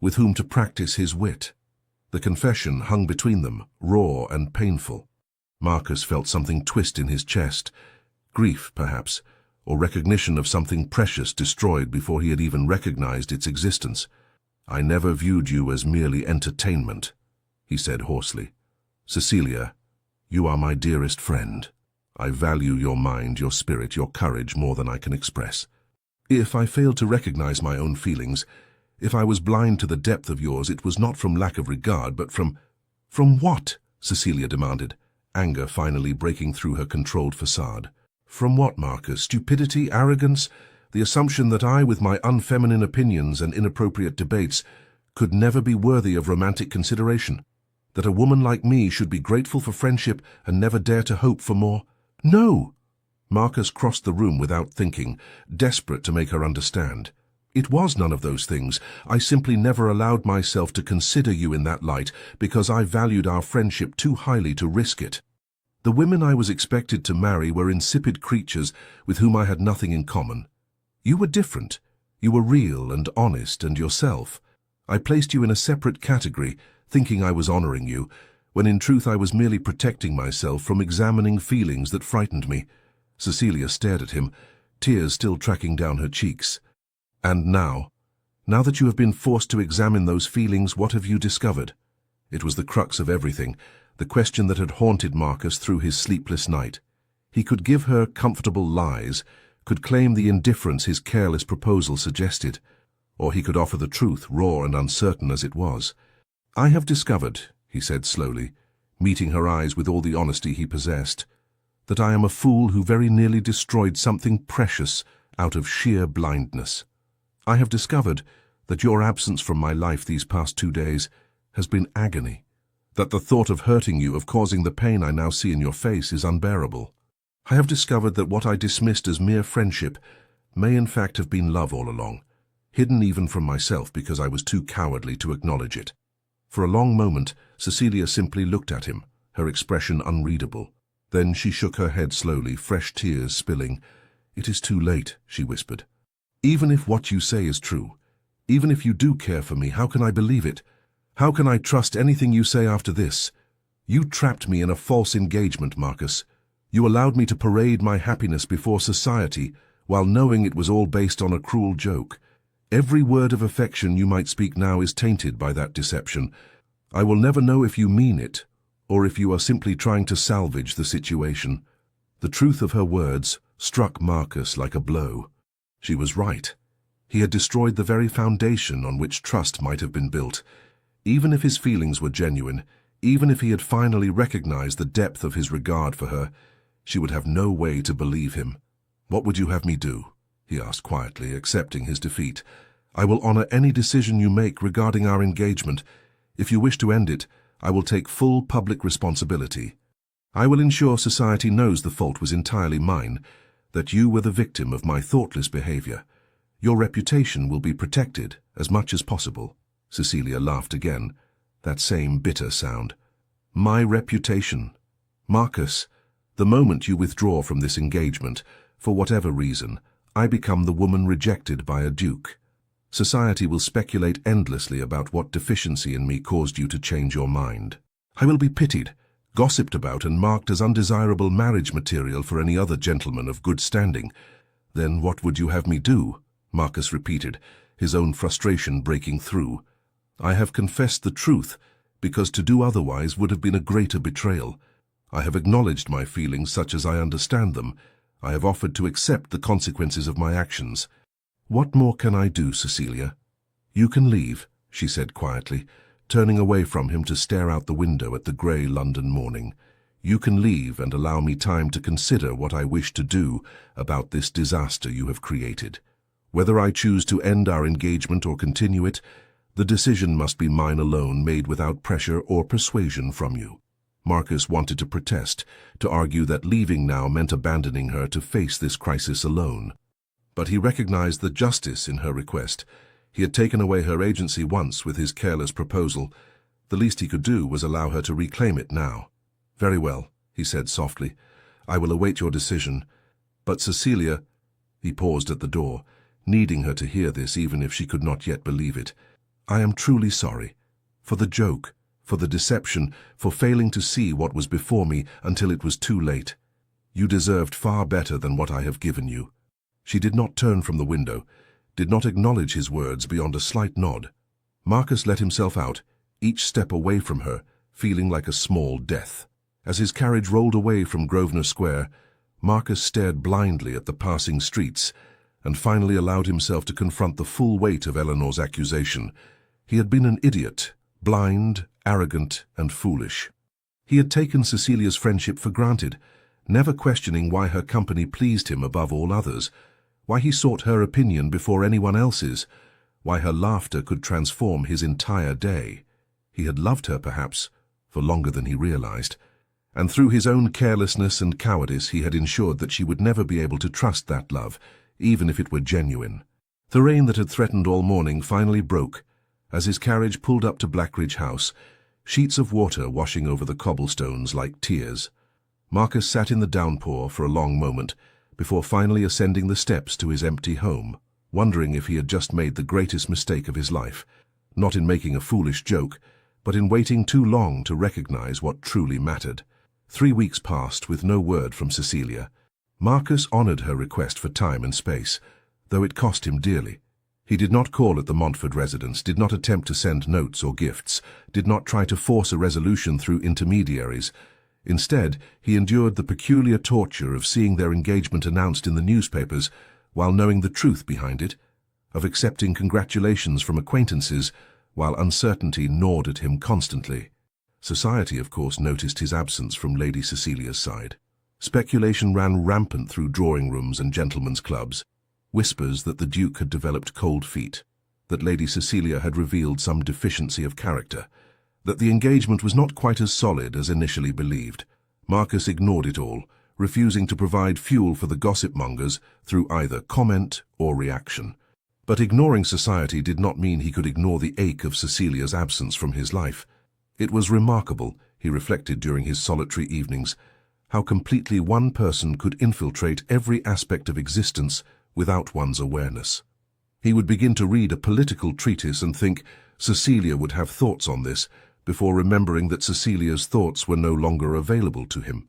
with whom to practice his wit." The confession hung between them, raw and painful. Marcus felt something twist in his chest, grief, perhaps, or recognition of something precious destroyed before he had even recognized its existence. "I never viewed you as merely entertainment," he said hoarsely. "Cecilia, you are my dearest friend. I value your mind, your spirit, your courage more than I can express. If I failed to recognize my own feelings, if I was blind to the depth of yours, it was not from lack of regard, but from—" "From what?" Cecilia demanded, anger finally breaking through her controlled facade. "From what, Marcus? Stupidity, arrogance, the assumption that I, with my unfeminine opinions and inappropriate debates, could never be worthy of romantic consideration? That a woman like me should be grateful for friendship and never dare to hope for more? No!" Marcus crossed the room without thinking, desperate to make her understand. "It was none of those things. I simply never allowed myself to consider you in that light because I valued our friendship too highly to risk it. The women I was expected to marry were insipid creatures with whom I had nothing in common. You were different. You were real and honest and yourself. I placed you in a separate category, thinking I was honoring you, when in truth I was merely protecting myself from examining feelings that frightened me." Cecilia stared at him, tears still tracking down her cheeks. "And now that you have been forced to examine those feelings, what have you discovered?" It was the crux of everything, the question that had haunted Marcus through his sleepless night. He could give her comfortable lies, could claim the indifference his careless proposal suggested, or he could offer the truth, raw and uncertain as it was. "I have discovered," he said slowly, meeting her eyes with all the honesty he possessed, "that I am a fool who very nearly destroyed something precious out of sheer blindness. I have discovered that your absence from my life these past 2 days has been agony, that the thought of hurting you, of causing the pain I now see in your face, is unbearable. I have discovered that what I dismissed as mere friendship may in fact have been love all along. hidden even from myself because I was too cowardly to acknowledge it. For a long moment, Cecilia simply looked at him, her expression unreadable. Then she shook her head slowly, fresh tears spilling. "It is too late," she whispered. "Even if what you say is true, even if you do care for me, how can I believe it? How can I trust anything you say after this? You trapped me in a false engagement, Marcus. You allowed me to parade my happiness before society, while knowing it was all based on a cruel joke. Every word of affection you might speak now is tainted by that deception. I will never know if you mean it, or if you are simply trying to salvage the situation." The truth of her words struck Marcus like a blow. She was right. He had destroyed the very foundation on which trust might have been built. Even if his feelings were genuine, even if he had finally recognized the depth of his regard for her, she would have no way to believe him. "What would you have me do?" he asked quietly, accepting his defeat. "I will honor any decision you make regarding our engagement. If you wish to end it, I will take full public responsibility. I will ensure society knows the fault was entirely mine, that you were the victim of my thoughtless behavior. Your reputation will be protected as much as possible." Cecilia laughed again, that same bitter sound. "My reputation? Marcus, the moment you withdraw from this engagement, for whatever reason, I become the woman rejected by a duke. Society will speculate endlessly about what deficiency in me caused you to change your mind. I will be pitied, gossiped about and marked as undesirable marriage material for any other gentleman of good standing." "Then what would you have me do?" Marcus repeated, his own frustration breaking through. "I have confessed the truth, because to do otherwise would have been a greater betrayal. I have acknowledged my feelings such as I understand them. I have offered to accept the consequences of my actions. What more can I do, Cecilia?" "You can leave," she said quietly, turning away from him to stare out the window at the grey London morning. "You can leave and allow me time to consider what I wish to do about this disaster you have created. Whether I choose to end our engagement or continue it, the decision must be mine alone, made without pressure or persuasion from you." Marcus wanted to protest, to argue that leaving now meant abandoning her to face this crisis alone. But he recognized the justice in her request. He had taken away her agency once with his careless proposal. The least he could do was allow her to reclaim it now. "Very well," he said softly. "I will await your decision. But Cecilia—" He paused at the door, needing her to hear this even if she could not yet believe it. "I am truly sorry. For the joke, for the deception, for failing to see what was before me until it was too late. You deserved far better than what I have given you." She did not turn from the window, did not acknowledge his words beyond a slight nod. Marcus let himself out, each step away from her, feeling like a small death. As his carriage rolled away from Grosvenor Square, Marcus stared blindly at the passing streets, and finally allowed himself to confront the full weight of Eleanor's accusation. He had been an idiot, blind, arrogant, and foolish. He had taken Cecilia's friendship for granted, never questioning why her company pleased him above all others, why he sought her opinion before anyone else's, why her laughter could transform his entire day. He had loved her, perhaps, for longer than he realized, and through his own carelessness and cowardice he had ensured that she would never be able to trust that love, even if it were genuine. The rain that had threatened all morning finally broke. As his carriage pulled up to Blackridge House, sheets of water washing over the cobblestones like tears. Marcus sat in the downpour for a long moment, before finally ascending the steps to his empty home, wondering if he had just made the greatest mistake of his life, not in making a foolish joke, but in waiting too long to recognize what truly mattered. 3 weeks passed with no word from Cecilia. Marcus honored her request for time and space, though it cost him dearly. He did not call at the Montford residence, did not attempt to send notes or gifts, did not try to force a resolution through intermediaries. Instead, he endured the peculiar torture of seeing their engagement announced in the newspapers while knowing the truth behind it, of accepting congratulations from acquaintances while uncertainty gnawed at him constantly. Society, of course, noticed his absence from Lady Cecilia's side. Speculation ran rampant through drawing-rooms and gentlemen's clubs. Whispers that the Duke had developed cold feet, that Lady Cecilia had revealed some deficiency of character, that the engagement was not quite as solid as initially believed. Marcus ignored it all, refusing to provide fuel for the gossip mongers through either comment or reaction. But ignoring society did not mean he could ignore the ache of Cecilia's absence from his life. It was remarkable, he reflected during his solitary evenings, how completely one person could infiltrate every aspect of existence without one's awareness. He would begin to read a political treatise and think Cecilia would have thoughts on this, before remembering that Cecilia's thoughts were no longer available to him.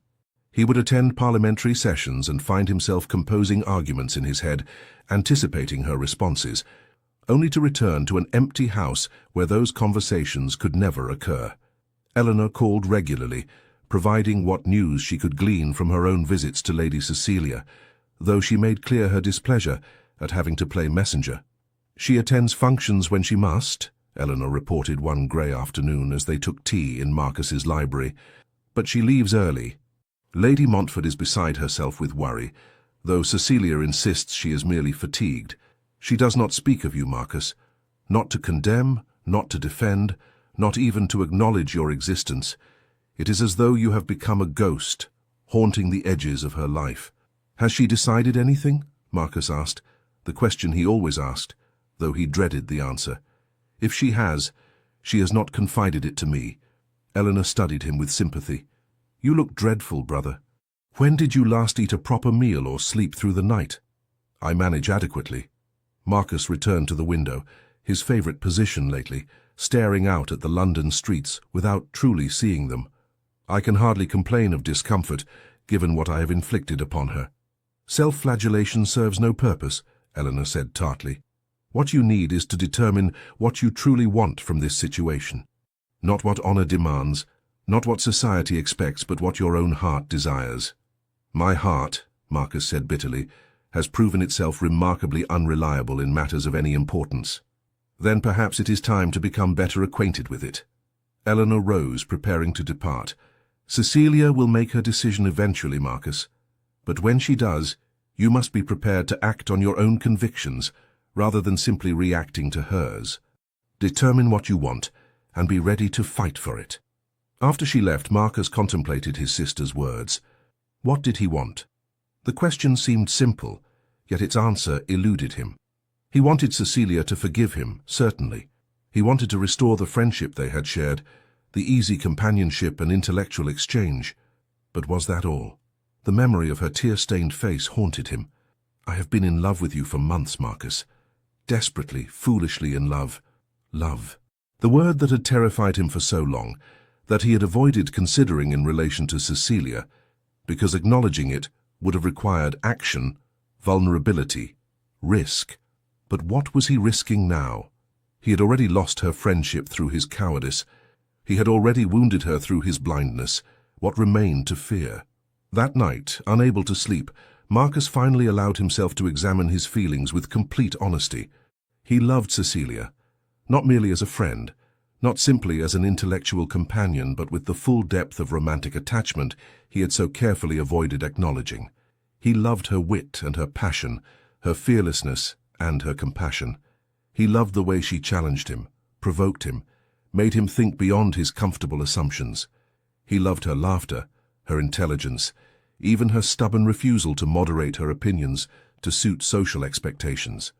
He would attend parliamentary sessions and find himself composing arguments in his head, anticipating her responses, only to return to an empty house where those conversations could never occur. Eleanor called regularly, providing what news she could glean from her own visits to Lady Cecilia, though she made clear her displeasure at having to play messenger. "She attends functions when she must," Eleanor reported one grey afternoon as they took tea in Marcus's library, "but she leaves early. Lady Montfort is beside herself with worry, though Cecilia insists she is merely fatigued. She does not speak of you, Marcus, not to condemn, not to defend, not even to acknowledge your existence. It is as though you have become a ghost, haunting the edges of her life." "Has she decided anything?" Marcus asked, the question he always asked, though he dreaded the answer. "If she has not confided it to me." Eleanor studied him with sympathy. "You look dreadful, brother. When did you last eat a proper meal or sleep through the night?" "I manage adequately." Marcus returned to the window, his favourite position lately, staring out at the London streets without truly seeing them. "I can hardly complain of discomfort, given what I have inflicted upon her." "Self-flagellation serves no purpose," Eleanor said tartly. "What you need is to determine what you truly want from this situation. Not what honour demands, not what society expects, but what your own heart desires." "My heart," Marcus said bitterly, "has proven itself remarkably unreliable in matters of any importance." "Then perhaps it is time to become better acquainted with it." Eleanor rose, preparing to depart. "Cecilia will make her decision eventually, Marcus. But when she does, you must be prepared to act on your own convictions, rather than simply reacting to hers. Determine what you want, and be ready to fight for it." After she left, Marcus contemplated his sister's words. What did he want? The question seemed simple, yet its answer eluded him. He wanted Cecilia to forgive him, certainly. He wanted to restore the friendship they had shared, the easy companionship and intellectual exchange. But was that all? The memory of her tear-stained face haunted him. "I have been in love with you for months, Marcus. Desperately, foolishly in love. Love." The word that had terrified him for so long, that he had avoided considering in relation to Cecilia, because acknowledging it would have required action, vulnerability, risk. But what was he risking now? He had already lost her friendship through his cowardice. He had already wounded her through his blindness. What remained to fear? That night, unable to sleep, Marcus finally allowed himself to examine his feelings with complete honesty. He loved Cecilia, not merely as a friend, not simply as an intellectual companion, but with the full depth of romantic attachment he had so carefully avoided acknowledging. He loved her wit and her passion, her fearlessness and her compassion. He loved the way she challenged him, provoked him, made him think beyond his comfortable assumptions. He loved her laughter, her intelligence, even her stubborn refusal to moderate her opinions to suit social expectations.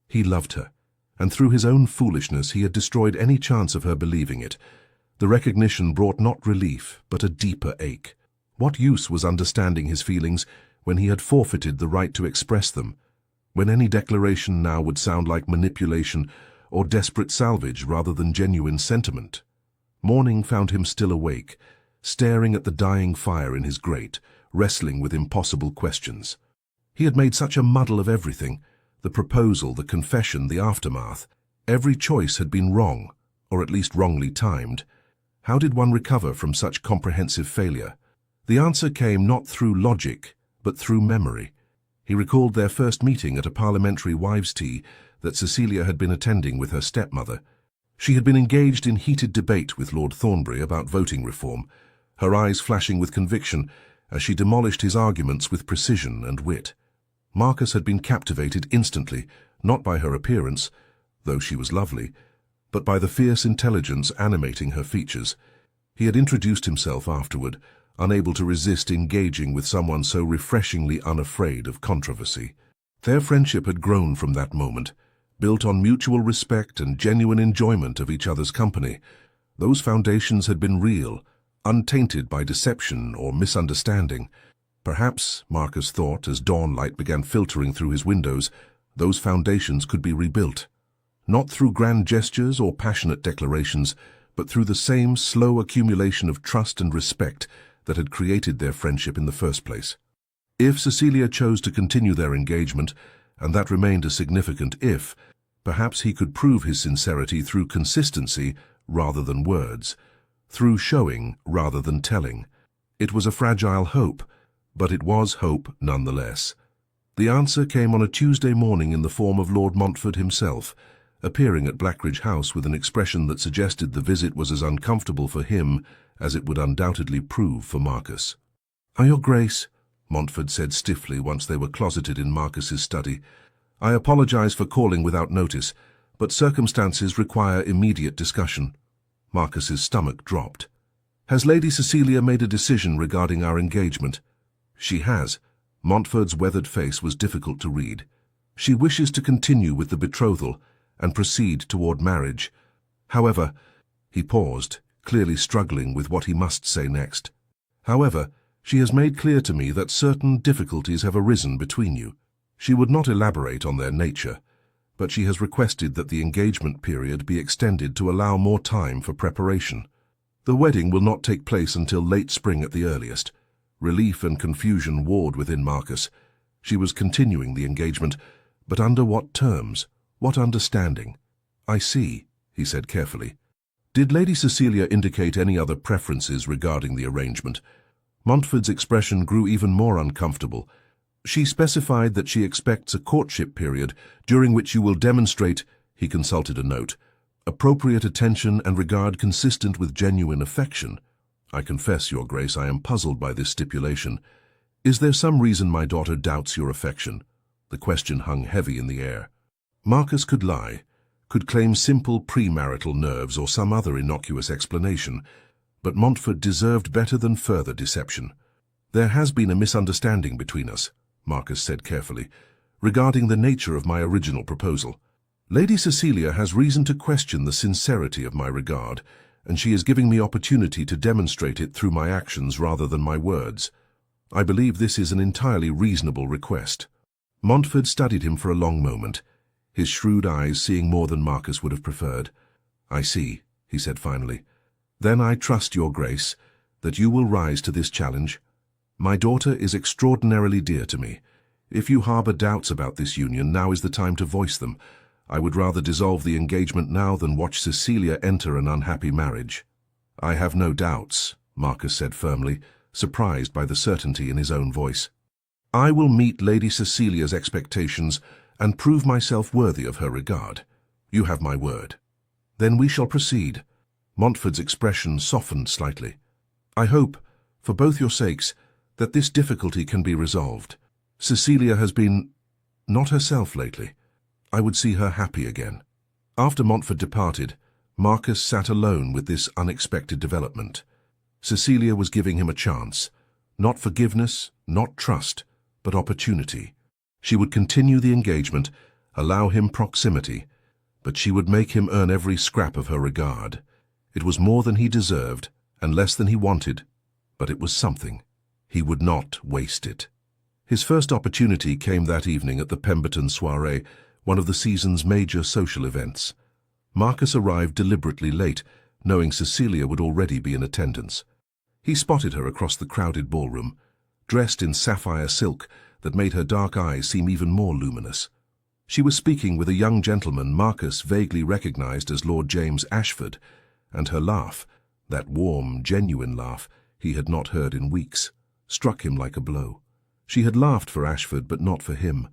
He loved her, and through his own foolishness he had destroyed any chance of her believing it. The recognition brought not relief, but a deeper ache. What use was understanding his feelings when he had forfeited the right to express them, when any declaration now would sound like manipulation or desperate salvage rather than genuine sentiment? Morning found him still awake, staring at the dying fire in his grate, wrestling with impossible questions. He had made such a muddle of everything, the proposal, the confession, the aftermath. Every choice had been wrong, or at least wrongly timed. How did one recover from such comprehensive failure? The answer came not through logic, but through memory. He recalled their first meeting at a parliamentary wives' tea that Cecilia had been attending with her stepmother. She had been engaged in heated debate with Lord Thornbury about voting reform, her eyes flashing with conviction as she demolished his arguments with precision and wit. Marcus had been captivated instantly, not by her appearance, though she was lovely, but by the fierce intelligence animating her features. He had introduced himself afterward, unable to resist engaging with someone so refreshingly unafraid of controversy. Their friendship had grown from that moment, built on mutual respect and genuine enjoyment of each other's company. Those foundations had been real, untainted by deception or misunderstanding. Perhaps, Marcus thought as dawnlight began filtering through his windows, those foundations could be rebuilt. Not through grand gestures or passionate declarations, but through the same slow accumulation of trust and respect that had created their friendship in the first place. If Cecilia chose to continue their engagement, and that remained a significant if, perhaps he could prove his sincerity through consistency rather than words, through showing rather than telling. It was a fragile hope, but it was hope nonetheless. The answer came on a Tuesday morning in the form of Lord Montfort himself, appearing at Blackridge House with an expression that suggested the visit was as uncomfortable for him as it would undoubtedly prove for Marcus. "Your Grace," Montfort said stiffly once they were closeted in Marcus's study, "I apologize for calling without notice, but circumstances require immediate discussion." Marcus's stomach dropped. "Has Lady Cecilia made a decision regarding our engagement?" "She has." Montfort's weathered face was difficult to read. "She wishes to continue with the betrothal and proceed toward marriage. However," he paused, clearly struggling with what he must say next. "However, she has made clear to me that certain difficulties have arisen between you. She would not elaborate on their nature, but she has requested that the engagement period be extended to allow more time for preparation. The wedding will not take place until late spring at the earliest." Relief and confusion warred within Marcus. She was continuing the engagement, but under what terms? What understanding? "I see," he said carefully. "Did Lady Cecilia indicate any other preferences regarding the arrangement?" Montfort's expression grew even more uncomfortable. "She specified that she expects a courtship period during which you will demonstrate," he consulted a note, "appropriate attention and regard consistent with genuine affection. I confess, Your Grace, I am puzzled by this stipulation. Is there some reason my daughter doubts your affection?" The question hung heavy in the air. Marcus could lie, could claim simple premarital nerves or some other innocuous explanation, but Montfort deserved better than further deception. "There has been a misunderstanding between us," Marcus said carefully, "regarding the nature of my original proposal. Lady Cecilia has reason to question the sincerity of my regard, and she is giving me opportunity to demonstrate it through my actions rather than my words. I believe this is an entirely reasonable request." Montfort studied him for a long moment, his shrewd eyes seeing more than Marcus would have preferred. "I see," he said finally. "Then I trust, Your Grace, that you will rise to this challenge. My daughter is extraordinarily dear to me. If you harbor doubts about this union, now is the time to voice them. I would rather dissolve the engagement now than watch Cecilia enter an unhappy marriage." "I have no doubts," Marcus said firmly, surprised by the certainty in his own voice. "I will meet Lady Cecilia's expectations and prove myself worthy of her regard. You have my word." "Then we shall proceed." Montfort's expression softened slightly. "I hope, for both your sakes, that this difficulty can be resolved. Cecilia has been not herself lately. I would see her happy again." After Montfort departed, Marcus sat alone with this unexpected development. Cecilia was giving him a chance. Not forgiveness, not trust, but opportunity. She would continue the engagement, allow him proximity, but she would make him earn every scrap of her regard. It was more than he deserved, and less than he wanted, but it was something. He would not waste it. His first opportunity came that evening at the Pemberton soiree, one of the season's major social events. Marcus arrived deliberately late, knowing Cecilia would already be in attendance. He spotted her across the crowded ballroom, dressed in sapphire silk that made her dark eyes seem even more luminous. She was speaking with a young gentleman Marcus vaguely recognized as Lord James Ashford, and her laugh, that warm, genuine laugh he had not heard in weeks, struck him like a blow. She had laughed for Ashford, but not for him.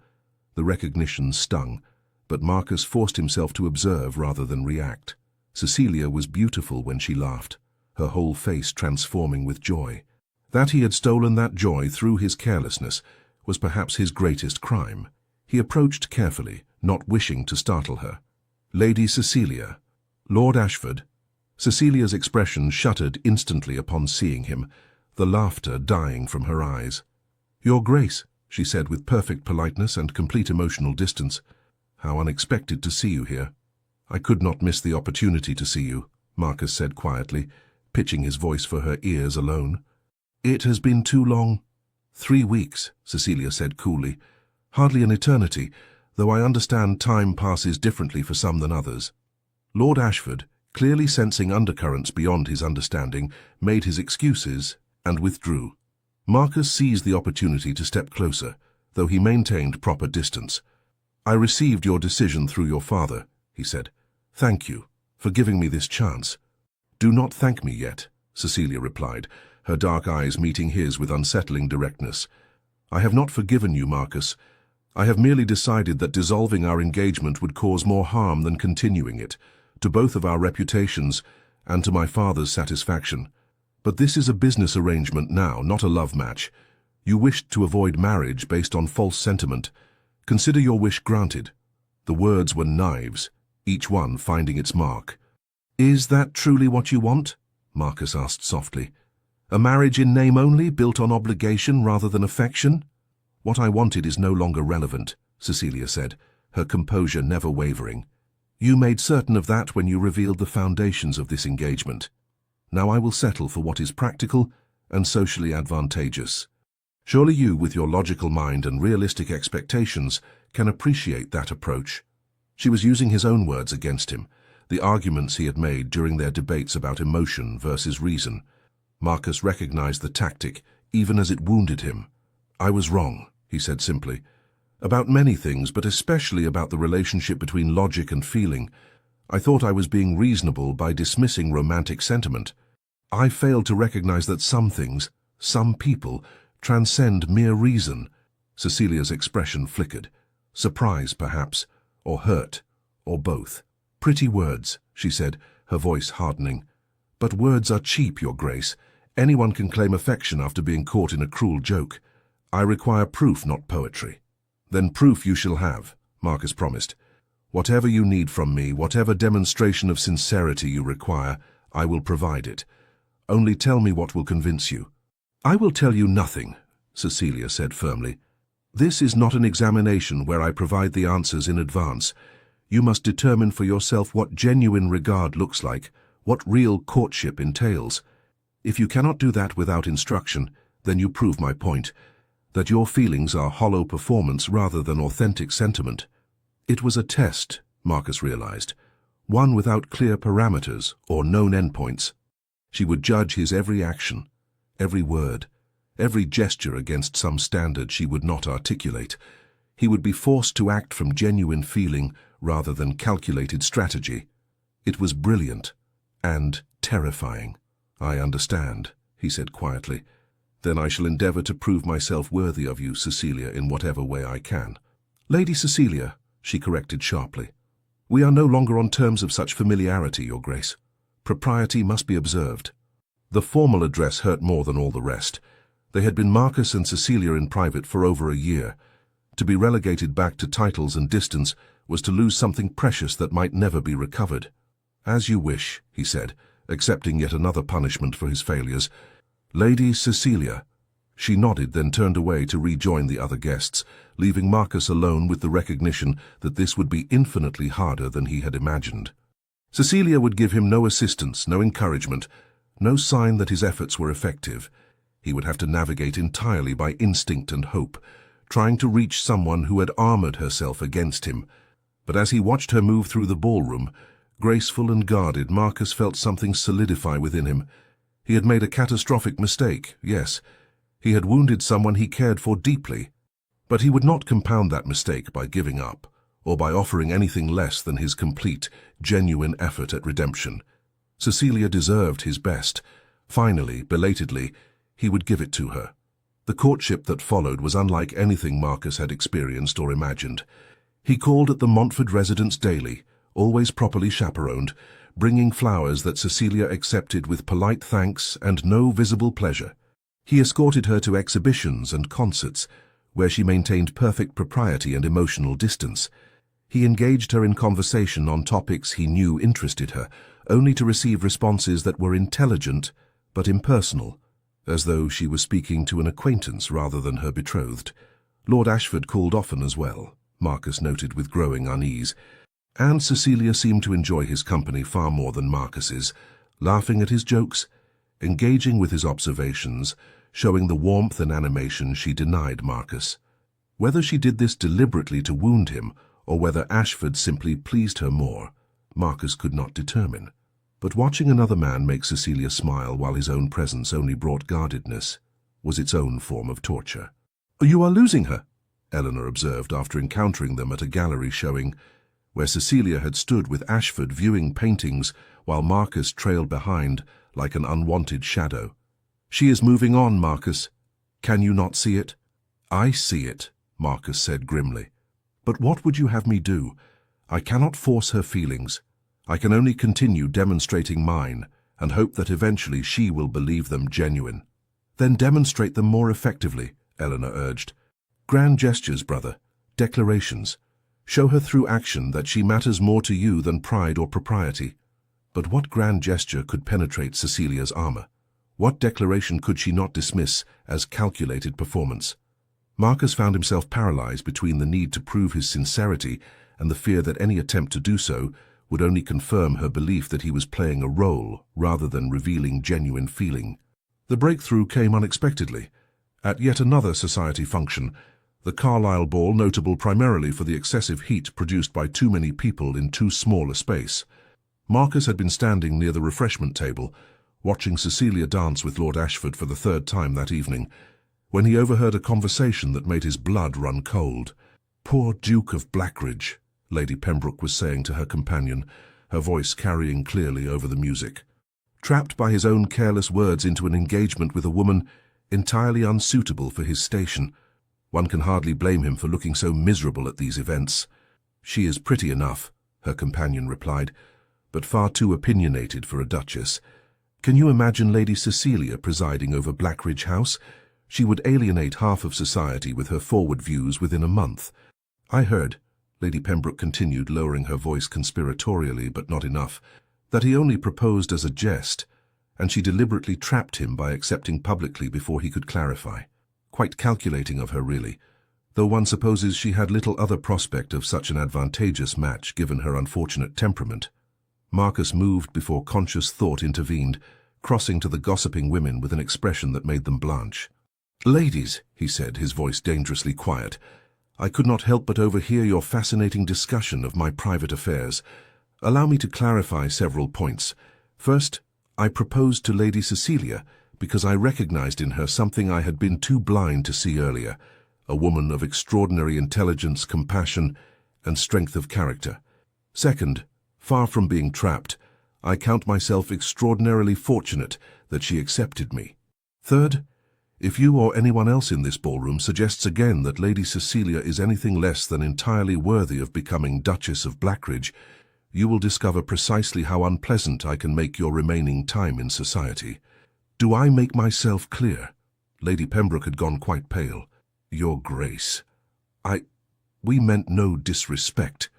The recognition stung, but Marcus forced himself to observe rather than react. Cecilia was beautiful when she laughed, her whole face transforming with joy. That he had stolen that joy through his carelessness was perhaps his greatest crime. He approached carefully, not wishing to startle her. "Lady Cecilia." "Lord Ashford." Cecilia's expression shuttered instantly upon seeing him, the laughter dying from her eyes. "Your Grace," she said with perfect politeness and complete emotional distance. How unexpected to see you here. I could not miss the opportunity to see you, Marcus said quietly, pitching his voice for her ears alone. It has been too long. 3 weeks, Cecilia said coolly. Hardly an eternity, though I understand time passes differently for some than others. Lord Ashford, clearly sensing undercurrents beyond his understanding, made his excuses and withdrew. Marcus seized the opportunity to step closer, though he maintained proper distance. I received your decision through your father, he said. Thank you for giving me this chance. Do not thank me yet, Cecilia replied, her dark eyes meeting his with unsettling directness. I have not forgiven you, Marcus. I have merely decided that dissolving our engagement would cause more harm than continuing it, to both of our reputations and to my father's satisfaction. But this is a business arrangement now, not a love match. You wished to avoid marriage based on false sentiment. Consider your wish granted. The words were knives, each one finding its mark. Is that truly what you want? Marcus asked softly. A marriage in name only, built on obligation rather than affection? What I wanted is no longer relevant, Cecilia said, her composure never wavering. You made certain of that when you revealed the foundations of this engagement. Now I will settle for what is practical and socially advantageous. Surely you, with your logical mind and realistic expectations, can appreciate that approach. She was using his own words against him, the arguments he had made during their debates about emotion versus reason. Marcus recognized the tactic, even as it wounded him. I was wrong, he said simply. About many things, but especially about the relationship between logic and feeling. I thought I was being reasonable by dismissing romantic sentiment. I failed to recognize that some things, some people, transcend mere reason. Cecilia's expression flickered. Surprise, perhaps, or hurt, or both. Pretty words, she said, her voice hardening. But words are cheap, Your Grace. Anyone can claim affection after being caught in a cruel joke. I require proof, not poetry. Then proof you shall have, Marcus promised. Whatever you need from me, whatever demonstration of sincerity you require, I will provide it. Only tell me what will convince you. I will tell you nothing, Cecilia said firmly. This is not an examination where I provide the answers in advance. You must determine for yourself what genuine regard looks like, what real courtship entails. If you cannot do that without instruction, then you prove my point, that your feelings are hollow performance rather than authentic sentiment. It was a test, Marcus realized, one without clear parameters or known endpoints. She would judge his every action, every word, every gesture against some standard she would not articulate. He would be forced to act from genuine feeling rather than calculated strategy. It was brilliant and terrifying. I understand, he said quietly. Then I shall endeavor to prove myself worthy of you, Cecilia, in whatever way I can. Lady Cecilia, she corrected sharply. We are no longer on terms of such familiarity, Your Grace. Propriety must be observed. The formal address hurt more than all the rest. They had been Marcus and Cecilia in private for over a year. To be relegated back to titles and distance was to lose something precious that might never be recovered. As you wish, he said, accepting yet another punishment for his failures. Lady Cecilia. She nodded, then turned away to rejoin the other guests, leaving Marcus alone with the recognition that this would be infinitely harder than he had imagined. Cecilia would give him no assistance, no encouragement, no sign that his efforts were effective. He would have to navigate entirely by instinct and hope, trying to reach someone who had armored herself against him. But as he watched her move through the ballroom, graceful and guarded, Marcus felt something solidify within him. He had made a catastrophic mistake, yes. He had wounded someone he cared for deeply. But he would not compound that mistake by giving up, or by offering anything less than his complete, genuine effort at redemption. Cecilia deserved his best. Finally, belatedly, he would give it to her. The courtship that followed was unlike anything Marcus had experienced or imagined. He called at the Montford residence daily, always properly chaperoned, bringing flowers that Cecilia accepted with polite thanks and no visible pleasure. He escorted her to exhibitions and concerts, where she maintained perfect propriety and emotional distance. He engaged her in conversation on topics he knew interested her, only to receive responses that were intelligent but impersonal, as though she was speaking to an acquaintance rather than her betrothed. Lord Ashford called often as well, Marcus noted with growing unease, and Cecilia seemed to enjoy his company far more than Marcus's, laughing at his jokes, engaging with his observations, showing the warmth and animation she denied Marcus. Whether she did this deliberately to wound him, or whether Ashford simply pleased her more, Marcus could not determine. But watching another man make Cecilia smile while his own presence only brought guardedness was its own form of torture. "You are losing her," Eleanor observed after encountering them at a gallery showing, where Cecilia had stood with Ashford viewing paintings while Marcus trailed behind like an unwanted shadow. "She is moving on, Marcus. Can you not see it?" "I see it," Marcus said grimly. "But what would you have me do? I cannot force her feelings. I can only continue demonstrating mine and hope that eventually she will believe them genuine." "Then demonstrate them more effectively," Eleanor urged. "Grand gestures, brother. Declarations. Show her through action that she matters more to you than pride or propriety." But what grand gesture could penetrate Cecilia's armor? What declaration could she not dismiss as calculated performance? Marcus found himself paralyzed between the need to prove his sincerity and the fear that any attempt to do so would only confirm her belief that he was playing a role rather than revealing genuine feeling. The breakthrough came unexpectedly. At yet another society function, the Carlisle ball notable primarily for the excessive heat produced by too many people in too small a space, Marcus had been standing near the refreshment table, watching Cecilia dance with Lord Ashford for the third time that evening, when he overheard a conversation that made his blood run cold. "Poor Duke of Blackridge," Lady Pembroke was saying to her companion, her voice carrying clearly over the music. "Trapped by his own careless words into an engagement with a woman entirely unsuitable for his station. One can hardly blame him for looking so miserable at these events." "She is pretty enough," her companion replied, "but far too opinionated for a duchess. Can you imagine Lady Cecilia presiding over Blackridge House? She would alienate half of society with her forward views within a month." "I heard," Lady Pembroke continued, lowering her voice conspiratorially but not enough, "that he only proposed as a jest, and she deliberately trapped him by accepting publicly before he could clarify. Quite calculating of her, really, though one supposes she had little other prospect of such an advantageous match given her unfortunate temperament." Marcus moved before conscious thought intervened, crossing to the gossiping women with an expression that made them blanch. "Ladies," he said, his voice dangerously quiet, "I could not help but overhear your fascinating discussion of my private affairs. Allow me to clarify several points. First, I proposed to Lady Cecilia because I recognized in her something I had been too blind to see earlier, a woman of extraordinary intelligence, compassion, and strength of character. Second, far from being trapped, I count myself extraordinarily fortunate that she accepted me. Third, if you or anyone else in this ballroom suggests again that Lady Cecilia is anything less than entirely worthy of becoming Duchess of Blackridge, you will discover precisely how unpleasant I can make your remaining time in society. Do I make myself clear?" Lady Pembroke had gone quite pale. "Your Grace, we meant no disrespect."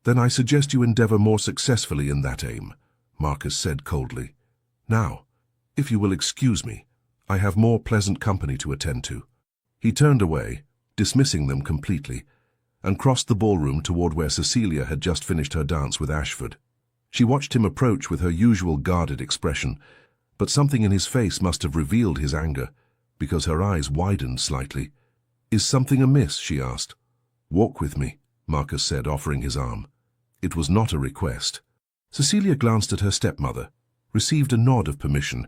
"Then I suggest you endeavor more successfully in that aim," Marcus said coldly. "Now, if you will excuse me, I have more pleasant company to attend to." He turned away, dismissing them completely, and crossed the ballroom toward where Cecilia had just finished her dance with Ashford. She watched him approach with her usual guarded expression, but something in his face must have revealed his anger, because her eyes widened slightly. "Is something amiss?" she asked. "Walk with me," Marcus said, offering his arm. It was not a request. Cecilia glanced at her stepmother, received a nod of permission,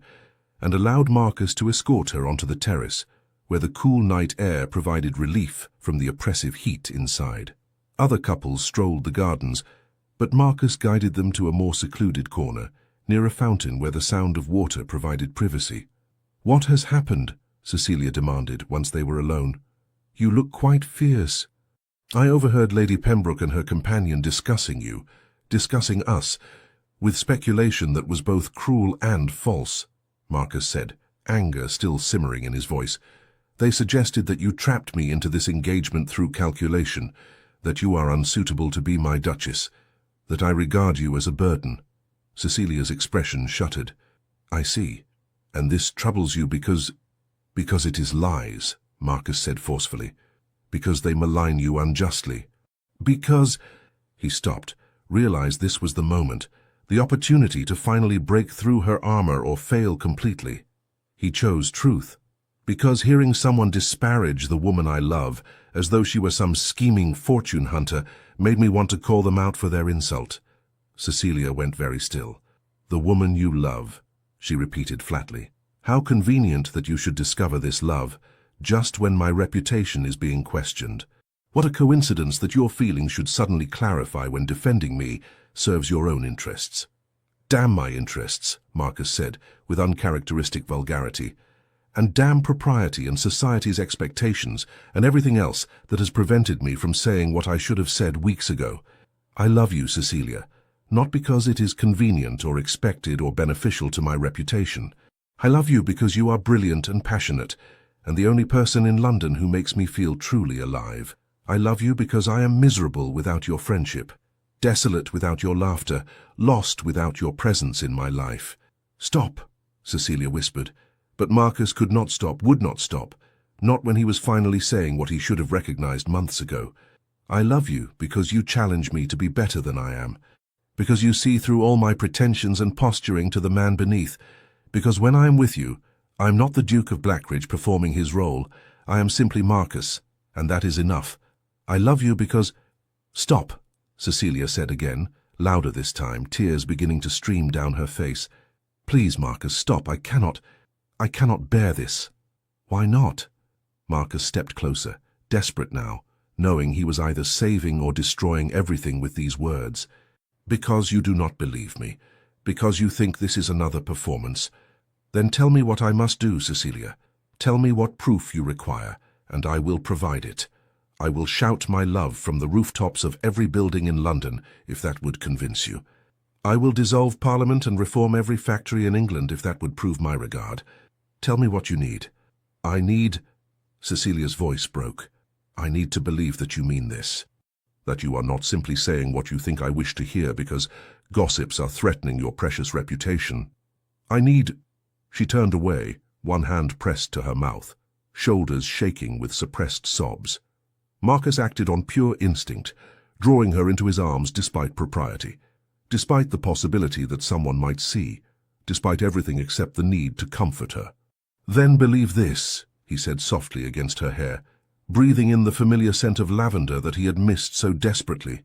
and allowed Marcus to escort her onto the terrace, where the cool night air provided relief from the oppressive heat inside. Other couples strolled the gardens, but Marcus guided them to a more secluded corner, near a fountain where the sound of water provided privacy. "What has happened?" Cecilia demanded once they were alone. "You look quite fierce." "I overheard Lady Pembroke and her companion discussing us, with speculation that was both cruel and false," Marcus said, anger still simmering in his voice. "They suggested that you trapped me into this engagement through calculation, that you are unsuitable to be my Duchess, that I regard you as a burden." Cecilia's expression shuttered. "I see. And this troubles you because it is lies," Marcus said forcefully. "Because they malign you unjustly." Because... He stopped, realized this was the moment, the opportunity to finally break through her armor or fail completely. He chose truth. Because hearing someone disparage the woman I love, as though she were some scheming fortune hunter, made me want to call them out for their insult. Cecilia went very still. The woman you love, she repeated flatly. How convenient that you should discover this love, just when my reputation is being questioned. What a coincidence that your feelings should suddenly clarify when defending me serves your own interests. Damn my interests, Marcus said, with uncharacteristic vulgarity. And damn propriety and society's expectations and everything else that has prevented me from saying what I should have said weeks ago. I love you, Cecilia, not because it is convenient or expected or beneficial to my reputation. I love you because you are brilliant and passionate, and the only person in London who makes me feel truly alive. I love you because I am miserable without your friendship, desolate without your laughter, lost without your presence in my life. Stop, Cecilia whispered. But Marcus could not stop, would not stop, not when he was finally saying what he should have recognized months ago. I love you because you challenge me to be better than I am, because you see through all my pretensions and posturing to the man beneath, because when I am with you, I am not the Duke of Blackridge performing his role, I am simply Marcus, and that is enough. I love you because... Stop, Cecilia said again, louder this time, tears beginning to stream down her face. Please, Marcus, stop, I cannot bear this. Why not? Marcus stepped closer, desperate now, knowing he was either saving or destroying everything with these words. Because you do not believe me, because you think this is another performance. Then tell me what I must do, Cecilia. Tell me what proof you require, and I will provide it. I will shout my love from the rooftops of every building in London, if that would convince you. I will dissolve Parliament and reform every factory in England, if that would prove my regard. Tell me what you need. I need... Cecilia's voice broke. I need to believe that you mean this. That you are not simply saying what you think I wish to hear because gossips are threatening your precious reputation. I need... She turned away, one hand pressed to her mouth, shoulders shaking with suppressed sobs. Marcus acted on pure instinct, drawing her into his arms despite propriety, despite the possibility that someone might see, despite everything except the need to comfort her. Then believe this, he said softly against her hair, breathing in the familiar scent of lavender that he had missed so desperately.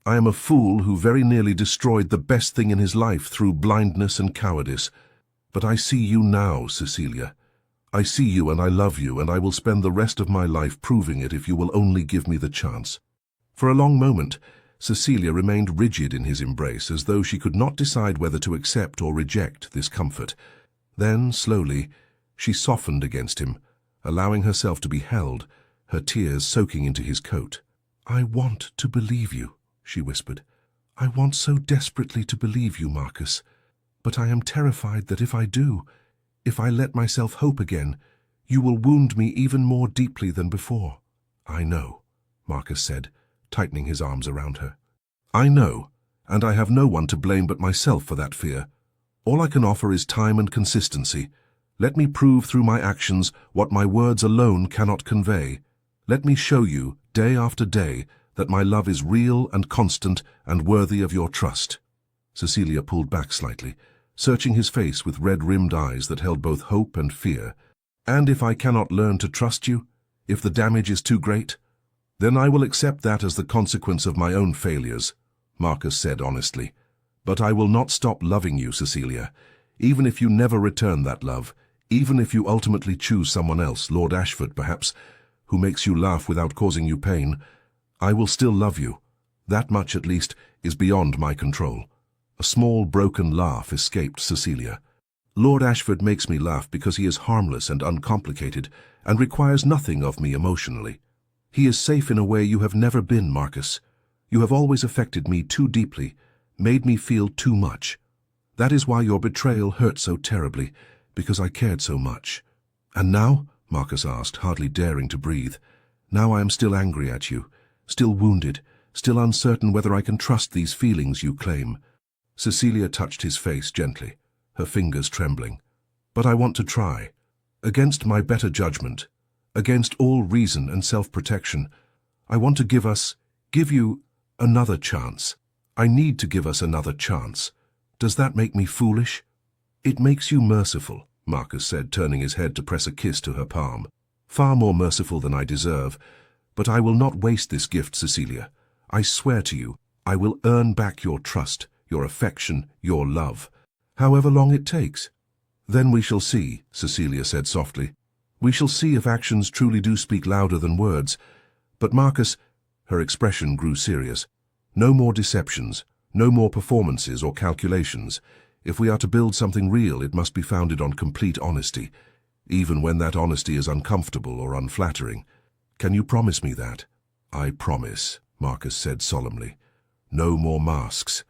I am a fool who very nearly destroyed the best thing in his life through blindness and cowardice. But I see you now, Cecilia. I see you and I love you, and I will spend the rest of my life proving it if you will only give me the chance. For a long moment, Cecilia remained rigid in his embrace, as though she could not decide whether to accept or reject this comfort. Then, slowly, she softened against him, allowing herself to be held, her tears soaking into his coat. I want to believe you, she whispered. I want so desperately to believe you, Marcus. But I am terrified that if I do, if I let myself hope again, you will wound me even more deeply than before. I know, Marcus said, tightening his arms around her. I know, and I have no one to blame but myself for that fear. All I can offer is time and consistency. Let me prove through my actions what my words alone cannot convey. Let me show you, day after day, that my love is real and constant and worthy of your trust. Cecilia pulled back slightly, searching his face with red-rimmed eyes that held both hope and fear. And if I cannot learn to trust you, if the damage is too great, then I will accept that as the consequence of my own failures, Marcus said honestly. But I will not stop loving you, Cecilia, even if you never return that love, even if you ultimately choose someone else, Lord Ashford perhaps, who makes you laugh without causing you pain. I will still love you. That much, at least, is beyond my control. A small, broken laugh escaped Cecilia. Lord Ashford makes me laugh because he is harmless and uncomplicated and requires nothing of me emotionally. He is safe in a way you have never been, Marcus. You have always affected me too deeply, made me feel too much. That is why your betrayal hurt so terribly, because I cared so much. And now, Marcus asked, hardly daring to breathe, now I am still angry at you, still wounded, still uncertain whether I can trust these feelings you claim. Cecilia touched his face gently, her fingers trembling. But I want to try. Against my better judgment, against all reason and self-protection, I want to give us, Give you another chance. I need to give us another chance. Does that make me foolish? It makes you merciful, Marcus said, turning his head to press a kiss to her palm. Far more merciful than I deserve, but I will not waste this gift, Cecilia. I swear to you, I will earn back your trust, your affection, your love, however long it takes. Then we shall see, Cecilia said softly. We shall see if actions truly do speak louder than words. But Marcus, her expression grew serious. No more deceptions, no more performances or calculations. If we are to build something real, it must be founded on complete honesty, even when that honesty is uncomfortable or unflattering. Can you promise me that? I promise, Marcus said solemnly. No more masks,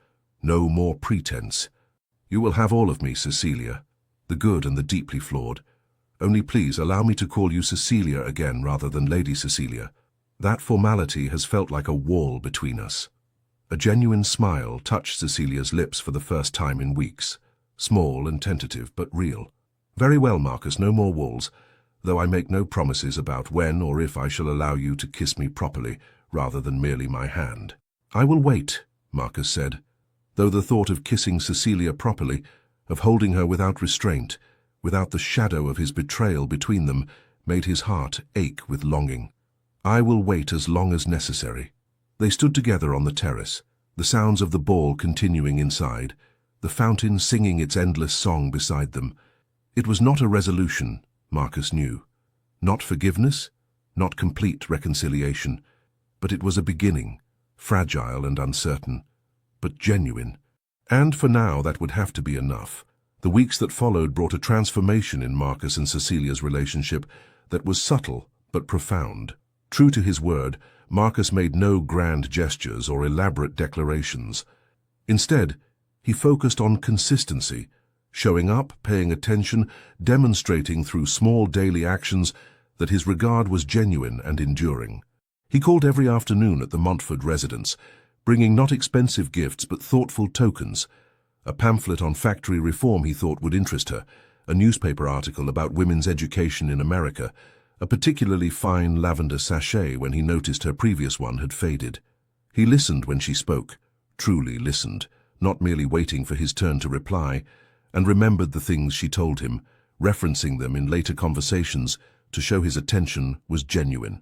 no more pretense. You will have all of me, Cecilia, the good and the deeply flawed. Only please allow me to call you Cecilia again rather than Lady Cecilia. That formality has felt like a wall between us. A genuine smile touched Cecilia's lips for the first time in weeks, small and tentative but real. Very well, Marcus, no more walls, though I make no promises about when or if I shall allow you to kiss me properly rather than merely my hand. I will wait, Marcus said, though the thought of kissing Cecilia properly, of holding her without restraint, without the shadow of his betrayal between them, made his heart ache with longing. I will wait as long as necessary. They stood together on the terrace, the sounds of the ball continuing inside, the fountain singing its endless song beside them. It was not a resolution, Marcus knew. Not forgiveness, not complete reconciliation, but it was a beginning, fragile and uncertain, but genuine. And for now that would have to be enough. The weeks that followed brought a transformation in Marcus and Cecilia's relationship that was subtle but profound. True to his word, Marcus made no grand gestures or elaborate declarations. Instead, he focused on consistency, showing up, paying attention, demonstrating through small daily actions that his regard was genuine and enduring. He called every afternoon at the Montford residence, bringing not expensive gifts but thoughtful tokens. A pamphlet on factory reform he thought would interest her, a newspaper article about women's education in America, a particularly fine lavender sachet when he noticed her previous one had faded. He listened when she spoke, truly listened, not merely waiting for his turn to reply, and remembered the things she told him, referencing them in later conversations to show his attention was genuine.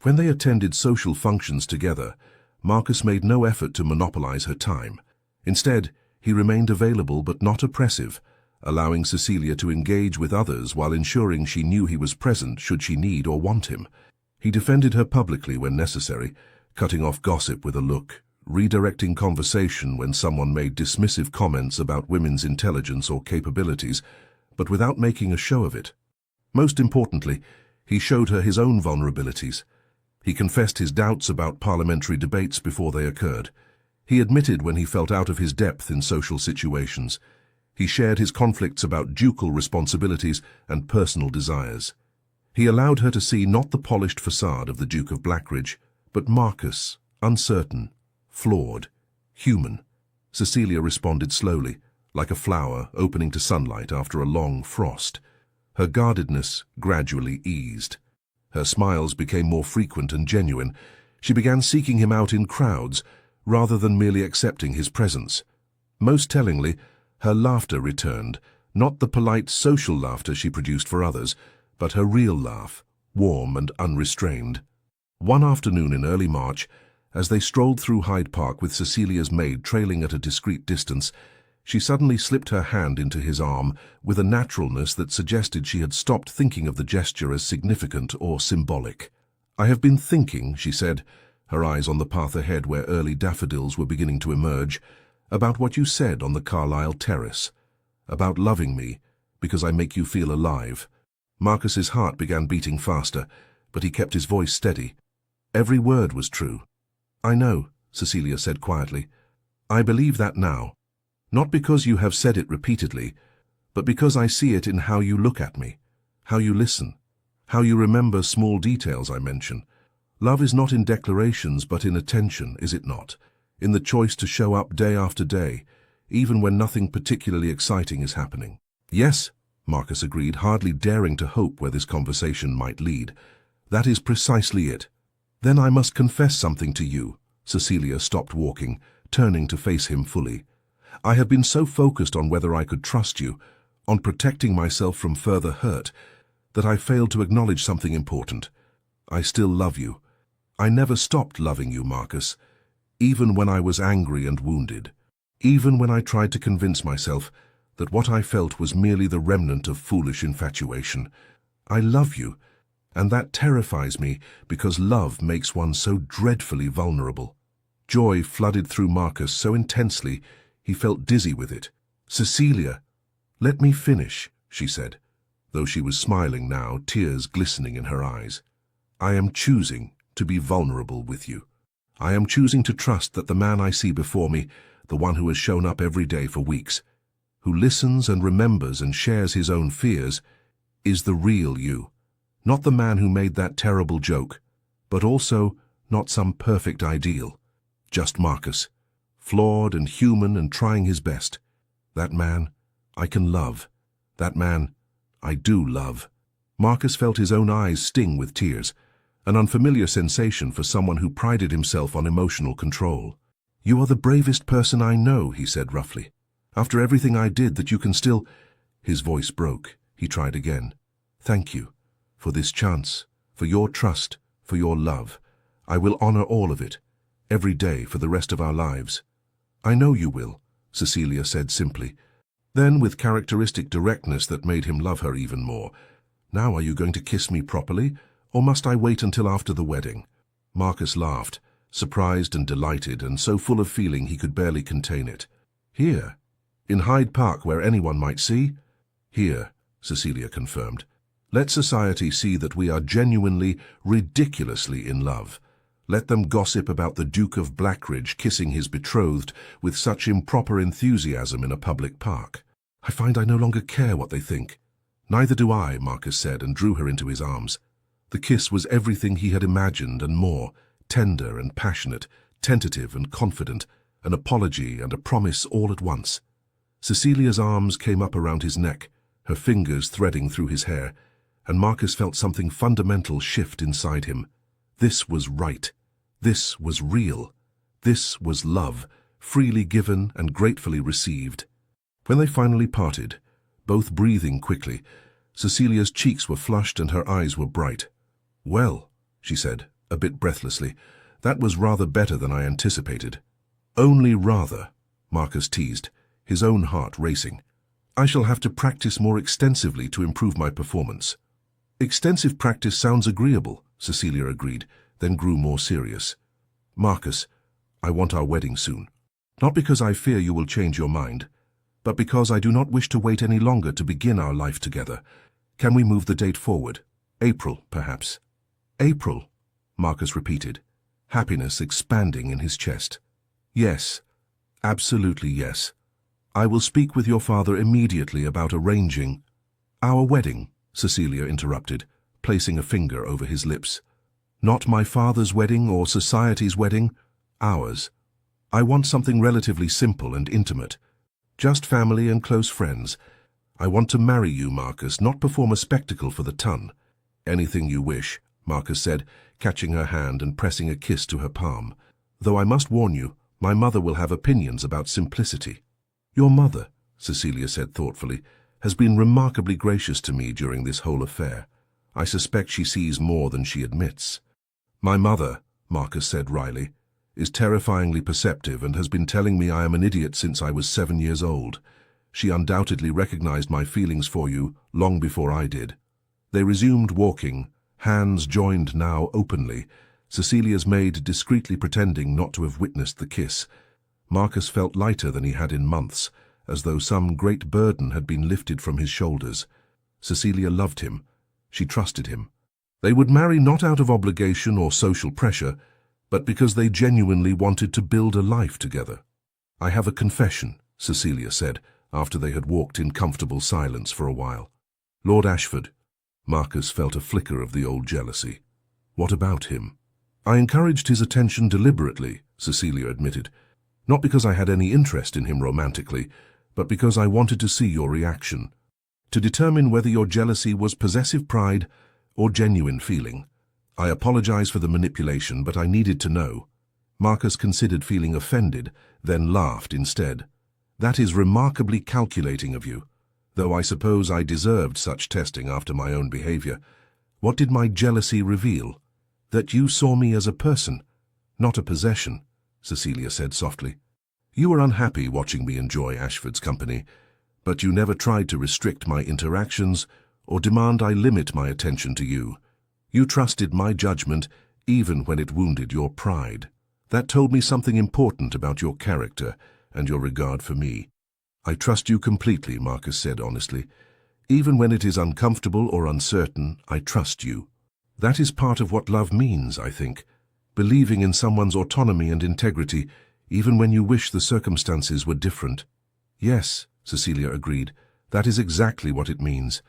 When they attended social functions together, Marcus made no effort to monopolize her time. Instead, he remained available but not oppressive, allowing Cecilia to engage with others while ensuring she knew he was present should she need or want him. He defended her publicly when necessary, cutting off gossip with a look, redirecting conversation when someone made dismissive comments about women's intelligence or capabilities, but without making a show of it. Most importantly, he showed her his own vulnerabilities. He confessed his doubts about parliamentary debates before they occurred. He admitted when he felt out of his depth in social situations. He shared his conflicts about ducal responsibilities and personal desires. He allowed her to see not the polished facade of the Duke of Blackridge, but Marcus, uncertain, flawed, human. Cecilia responded slowly, like a flower opening to sunlight after a long frost. Her guardedness gradually eased. Her smiles became more frequent and genuine. She began seeking him out in crowds, rather than merely accepting his presence. Most tellingly, her laughter returned, not the polite social laughter she produced for others, but her real laugh, warm and unrestrained. One afternoon in early March, as they strolled through Hyde Park with Cecilia's maid trailing at a discreet distance, she suddenly slipped her hand into his arm with a naturalness that suggested she had stopped thinking of the gesture as significant or symbolic. "I have been thinking," she said, her eyes on the path ahead where early daffodils were beginning to emerge, "about what you said on the Carlisle terrace, about loving me because I make you feel alive." Marcus's heart began beating faster, but he kept his voice steady. Every word was true. "I know," Cecilia said quietly. "I believe that now. Not because you have said it repeatedly, but because I see it in how you look at me, how you listen, how you remember small details I mention. Love is not in declarations but in attention, is it not? In the choice to show up day after day, even when nothing particularly exciting is happening." "Yes," Marcus agreed, hardly daring to hope where this conversation might lead. "That is precisely it." "Then I must confess something to you," Cecilia stopped walking, turning to face him fully. I have been so focused on whether I could trust you, on protecting myself from further hurt, that I failed to acknowledge something important. I still love you. I never stopped loving you, Marcus, even when I was angry and wounded, even when I tried to convince myself that what I felt was merely the remnant of foolish infatuation. I love you, and that terrifies me because love makes one so dreadfully vulnerable. Joy flooded through Marcus so intensely he felt dizzy with it. Cecilia, let me finish, she said, though she was smiling now, tears glistening in her eyes. I am choosing to be vulnerable with you. I am choosing to trust that the man I see before me, the one who has shown up every day for weeks, who listens and remembers and shares his own fears, is the real you. Not the man who made that terrible joke, but also not some perfect ideal. Just Marcus, flawed and human and trying his best. That man I can love. That man I do love. Marcus felt his own eyes sting with tears, an unfamiliar sensation for someone who prided himself on emotional control. You are the bravest person I know, he said roughly. After everything I did, that you can still... His voice broke. He tried again. Thank you. For this chance, for your trust, for your love. I will honor all of it, every day for the rest of our lives. I know you will, Cecilia said simply. Then, with characteristic directness that made him love her even more, now are you going to kiss me properly, or must I wait until after the wedding? Marcus laughed, surprised and delighted, and so full of feeling he could barely contain it. Here, in Hyde Park, where anyone might see? Here, Cecilia confirmed. Let society see that we are genuinely, ridiculously in love. Let them gossip about the Duke of Blackridge kissing his betrothed with such improper enthusiasm in a public park. I find I no longer care what they think. Neither do I, Marcus said, and drew her into his arms. The kiss was everything he had imagined and more, tender and passionate, tentative and confident, an apology and a promise all at once. Cecilia's arms came up around his neck, her fingers threading through his hair, and Marcus felt something fundamental shift inside him. This was right. This was real. This was love, freely given and gratefully received. When they finally parted, both breathing quickly, Cecilia's cheeks were flushed and her eyes were bright. Well, she said, a bit breathlessly, that was rather better than I anticipated. Only rather, Marcus teased, his own heart racing. I shall have to practice more extensively to improve my performance. Extensive practice sounds agreeable, Cecilia agreed, then grew more serious. Marcus, I want our wedding soon. Not because I fear you will change your mind, but because I do not wish to wait any longer to begin our life together. Can we move the date forward? April, perhaps. April, Marcus repeated, happiness expanding in his chest. Yes, absolutely yes. I will speak with your father immediately about arranging our wedding, Cecilia interrupted, placing a finger over his lips. Not my father's wedding or society's wedding, ours. I want something relatively simple and intimate. Just family and close friends. I want to marry you, Marcus, not perform a spectacle for the ton. Anything you wish, Marcus said, catching her hand and pressing a kiss to her palm. Though I must warn you, my mother will have opinions about simplicity. Your mother, Cecilia said thoughtfully, has been remarkably gracious to me during this whole affair. I suspect she sees more than she admits. My mother, Marcus said wryly, is terrifyingly perceptive and has been telling me I am an idiot since I was 7 years old. She undoubtedly recognized my feelings for you long before I did. They resumed walking, hands joined now openly, Cecilia's maid discreetly pretending not to have witnessed the kiss. Marcus felt lighter than he had in months, as though some great burden had been lifted from his shoulders. Cecilia loved him. She trusted him. They would marry not out of obligation or social pressure, but because they genuinely wanted to build a life together. I have a confession, Cecilia said, after they had walked in comfortable silence for a while. Lord Ashford. Marcus felt a flicker of the old jealousy. What about him? I encouraged his attention deliberately, Cecilia admitted. Not because I had any interest in him romantically, but because I wanted to see your reaction, to determine whether your jealousy was possessive pride or genuine feeling. I apologize for the manipulation, but I needed to know. Marcus considered feeling offended, then laughed instead. "That is remarkably calculating of you, though I suppose I deserved such testing after my own behavior. What did my jealousy reveal? That you saw me as a person, not a possession," Cecilia said softly. "You were unhappy watching me enjoy Ashford's company, but you never tried to restrict my interactions or demand I limit my attention to you. You trusted my judgment even when it wounded your pride. That told me something important about your character and your regard for me." "I trust you completely," Marcus said honestly. "Even when it is uncomfortable or uncertain, I trust you. That is part of what love means, I think. Believing in someone's autonomy and integrity, even when you wish the circumstances were different." "Yes," Cecilia agreed, "that is exactly what it means.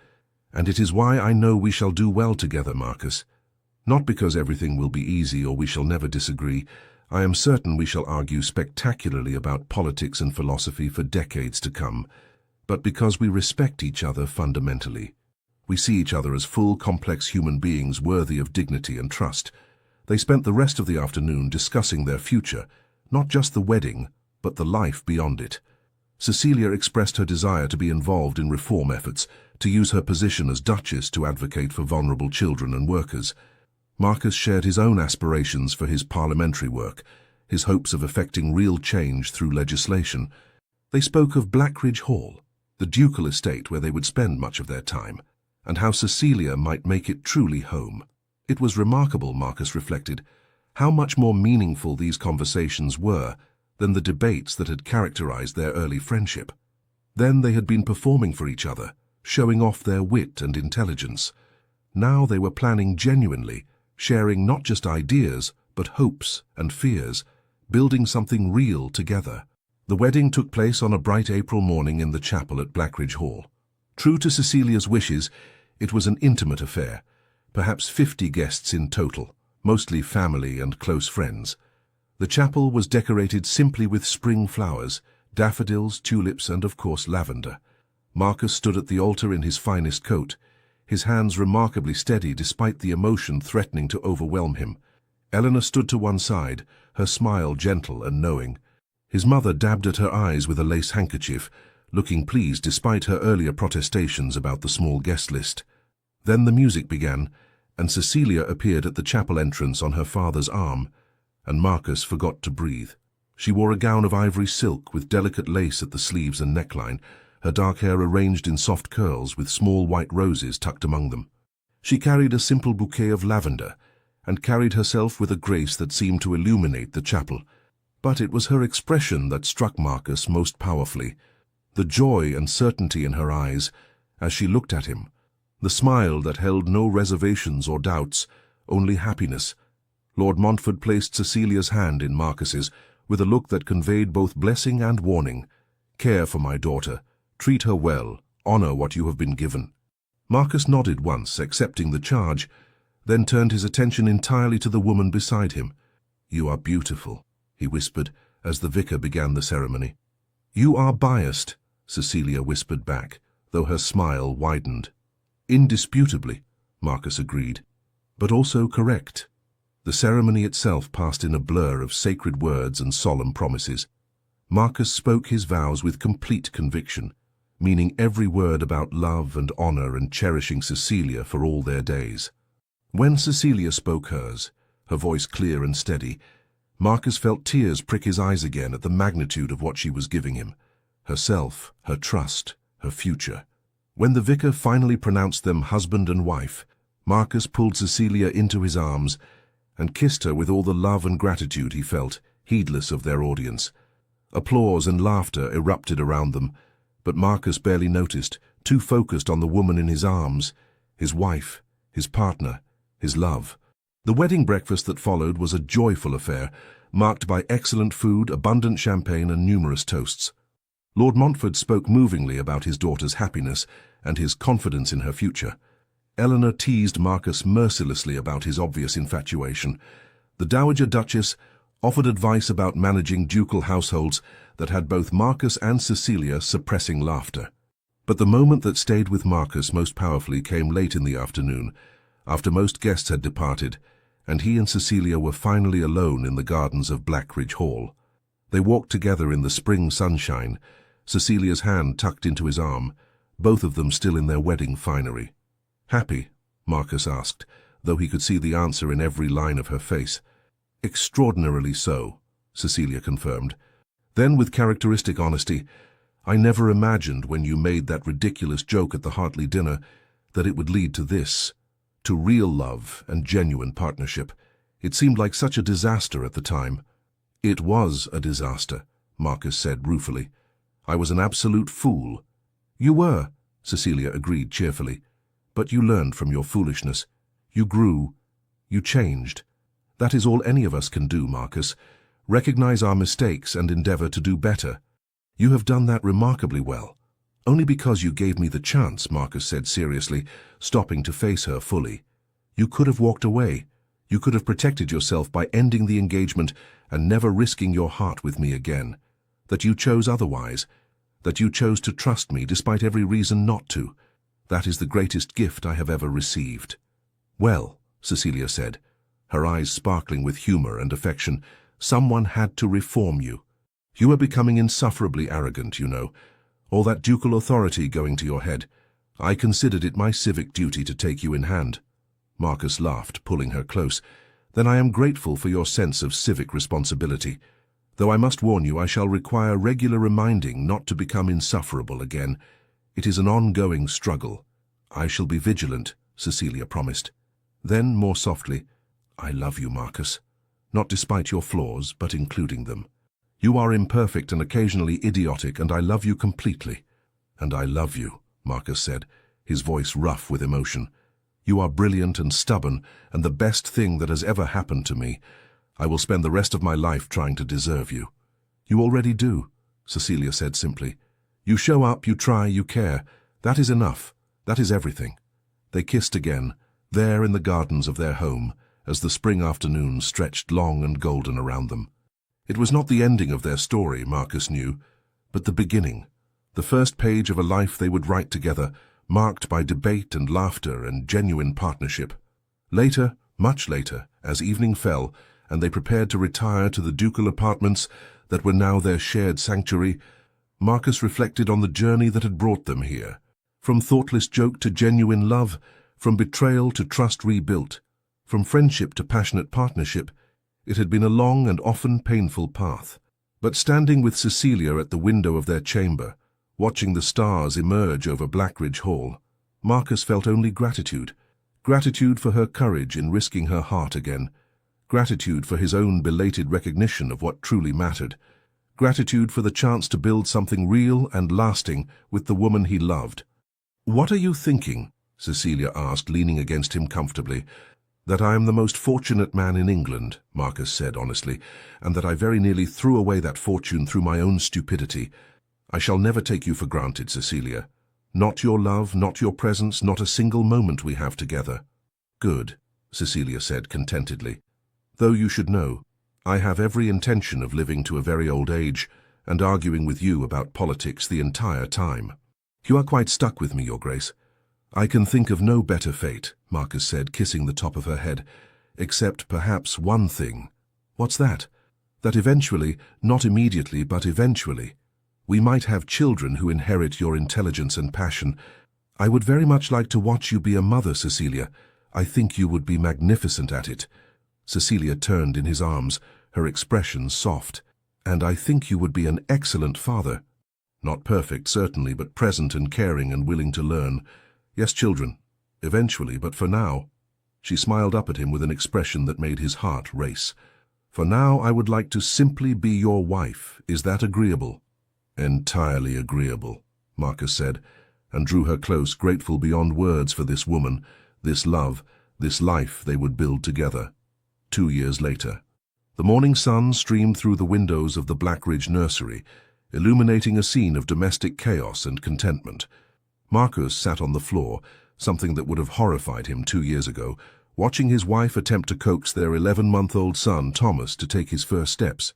And it is why I know we shall do well together, Marcus. Not because everything will be easy or we shall never disagree. I am certain we shall argue spectacularly about politics and philosophy for decades to come, but because we respect each other fundamentally. We see each other as full, complex human beings worthy of dignity and trust." They spent the rest of the afternoon discussing their future, not just the wedding, but the life beyond it. Cecilia expressed her desire to be involved in reform efforts, to use her position as Duchess to advocate for vulnerable children and workers. Marcus shared his own aspirations for his parliamentary work, his hopes of effecting real change through legislation. They spoke of Blackridge Hall, the ducal estate where they would spend much of their time, and how Cecilia might make it truly home. It was remarkable, Marcus reflected, how much more meaningful these conversations were than the debates that had characterized their early friendship. Then they had been performing for each other, showing off their wit and intelligence. Now they were planning genuinely, sharing not just ideas, but hopes and fears, building something real together. The wedding took place on a bright April morning in the chapel at Blackridge Hall. True to Cecilia's wishes, it was an intimate affair, perhaps 50 guests in total, mostly family and close friends. The chapel was decorated simply with spring flowers, daffodils, tulips, and of course lavender. Marcus stood at the altar in his finest coat, his hands remarkably steady despite the emotion threatening to overwhelm him. Eleanor stood to one side, her smile gentle and knowing. His mother dabbed at her eyes with a lace handkerchief, looking pleased despite her earlier protestations about the small guest list. Then the music began, and Cecilia appeared at the chapel entrance on her father's arm, and Marcus forgot to breathe. She wore a gown of ivory silk with delicate lace at the sleeves and neckline, her dark hair arranged in soft curls with small white roses tucked among them. She carried a simple bouquet of lavender, and carried herself with a grace that seemed to illuminate the chapel. But it was her expression that struck Marcus most powerfully, the joy and certainty in her eyes as she looked at him, the smile that held no reservations or doubts, only happiness. Lord Montfort placed Cecilia's hand in Marcus's with a look that conveyed both blessing and warning. "Care for my daughter, treat her well, honor what you have been given." Marcus nodded once, accepting the charge, then turned his attention entirely to the woman beside him. "You are beautiful," he whispered as the vicar began the ceremony. "You are biased," Cecilia whispered back, though her smile widened. "Indisputably," Marcus agreed, "but also correct." The ceremony itself passed in a blur of sacred words and solemn promises. Marcus spoke his vows with complete conviction, meaning every word about love and honor and cherishing Cecilia for all their days. When Cecilia spoke hers, her voice clear and steady, Marcus felt tears prick his eyes again at the magnitude of what she was giving him. Herself, her trust, her future. When the vicar finally pronounced them husband and wife, Marcus pulled Cecilia into his arms and kissed her with all the love and gratitude he felt, heedless of their audience. Applause and laughter erupted around them, but Marcus barely noticed, too focused on the woman in his arms, his wife, his partner, his love. The wedding breakfast that followed was a joyful affair, marked by excellent food, abundant champagne, and numerous toasts. Lord Montfort spoke movingly about his daughter's happiness and his confidence in her future. Eleanor teased Marcus mercilessly about his obvious infatuation. The Dowager Duchess offered advice about managing ducal households that had both Marcus and Cecilia suppressing laughter. But the moment that stayed with Marcus most powerfully came late in the afternoon, after most guests had departed, and he and Cecilia were finally alone in the gardens of Blackridge Hall. They walked together in the spring sunshine, Cecilia's hand tucked into his arm, both of them still in their wedding finery. "Happy?" Marcus asked, though he could see the answer in every line of her face. "Extraordinarily so," Cecilia confirmed. Then, with characteristic honesty, "I never imagined when you made that ridiculous joke at the Hartley dinner that it would lead to this, to real love and genuine partnership. It seemed like such a disaster at the time." "It was a disaster," Marcus said ruefully. "I was an absolute fool." "You were," Cecilia agreed cheerfully. "But you learned from your foolishness. You grew. You changed. That is all any of us can do, Marcus. Recognize our mistakes and endeavor to do better. You have done that remarkably well." "Only because you gave me the chance," Marcus said seriously, stopping to face her fully. "You could have walked away. You could have protected yourself by ending the engagement and never risking your heart with me again. That you chose otherwise. That you chose to trust me despite every reason not to. That is the greatest gift I have ever received." "Well," Cecilia said, her eyes sparkling with humor and affection, "someone had to reform you. You are becoming insufferably arrogant, you know. All that ducal authority going to your head. I considered it my civic duty to take you in hand." Marcus laughed, pulling her close. "Then I am grateful for your sense of civic responsibility. Though I must warn you, I shall require regular reminding not to become insufferable again. It is an ongoing struggle." "I shall be vigilant," Cecilia promised. Then, more softly, "I love you, Marcus. Not despite your flaws, but including them. You are imperfect and occasionally idiotic, and I love you completely." "And I love you," Marcus said, his voice rough with emotion. "You are brilliant and stubborn, and the best thing that has ever happened to me. I will spend the rest of my life trying to deserve you." "You already do," Cecilia said simply. "You show up, you try, you care. That is enough. That is everything." They kissed again, there in the gardens of their home, as the spring afternoon stretched long and golden around them. It was not the ending of their story, Marcus knew, but the beginning, the first page of a life they would write together, marked by debate and laughter and genuine partnership. Later, much later, as evening fell, and they prepared to retire to the ducal apartments that were now their shared sanctuary, Marcus reflected on the journey that had brought them here. From thoughtless joke to genuine love, from betrayal to trust rebuilt, from friendship to passionate partnership, it had been a long and often painful path. But standing with Cecilia at the window of their chamber, watching the stars emerge over Blackridge Hall, Marcus felt only gratitude. Gratitude for her courage in risking her heart again. Gratitude for his own belated recognition of what truly mattered. Gratitude for the chance to build something real and lasting with the woman he loved. "What are you thinking?" Cecilia asked, leaning against him comfortably. "That I am the most fortunate man in England," Marcus said honestly, "and that I very nearly threw away that fortune through my own stupidity. I shall never take you for granted, Cecilia. Not your love, not your presence, not a single moment we have together." "Good," Cecilia said contentedly. "Though you should know, I have every intention of living to a very old age and arguing with you about politics the entire time. You are quite stuck with me, Your Grace." "I can think of no better fate," Marcus said, kissing the top of her head, "except perhaps one thing." "What's that?" "That eventually, not immediately, but eventually, we might have children who inherit your intelligence and passion. I would very much like to watch you be a mother, Cecilia. I think you would be magnificent at it." Cecilia turned in his arms, her expression soft. "And I think you would be an excellent father. Not perfect, certainly, but present and caring and willing to learn. Yes, children, eventually, but for now." She smiled up at him with an expression that made his heart race. "For now, I would like to simply be your wife. Is that agreeable?" "Entirely agreeable," Marcus said, and drew her close, grateful beyond words for this woman, this love, this life they would build together. 2 years later. The morning sun streamed through the windows of the Blackridge nursery, illuminating a scene of domestic chaos and contentment. Marcus sat on the floor, something that would have horrified him 2 years ago, watching his wife attempt to coax their 11-month-old son, Thomas, to take his first steps.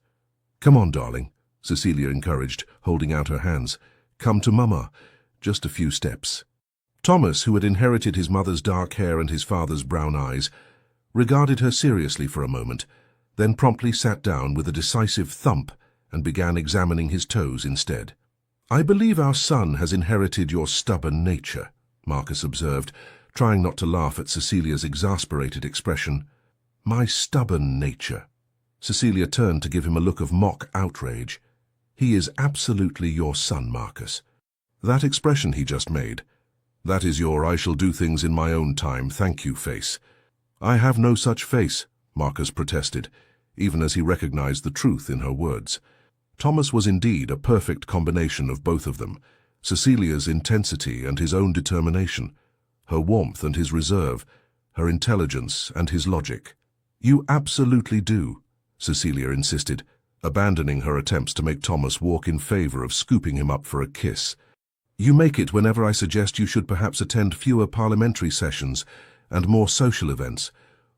"Come on, darling," Cecilia encouraged, holding out her hands. "Come to Mama. Just a few steps." Thomas, who had inherited his mother's dark hair and his father's brown eyes, regarded her seriously for a moment, then promptly sat down with a decisive thump and began examining his toes instead. "I believe our son has inherited your stubborn nature," Marcus observed, trying not to laugh at Cecilia's exasperated expression. "My stubborn nature." Cecilia turned to give him a look of mock outrage. "He is absolutely your son, Marcus. That expression he just made, that is your I shall do things in my own time, thank you face." "I have no such face," Marcus protested, even as he recognized the truth in her words. Thomas was indeed a perfect combination of both of them, Cecilia's intensity and his own determination, her warmth and his reserve, her intelligence and his logic. "You absolutely do," Cecilia insisted, abandoning her attempts to make Thomas walk in favor of scooping him up for a kiss. "You make it whenever I suggest you should perhaps attend fewer parliamentary sessions and more social events,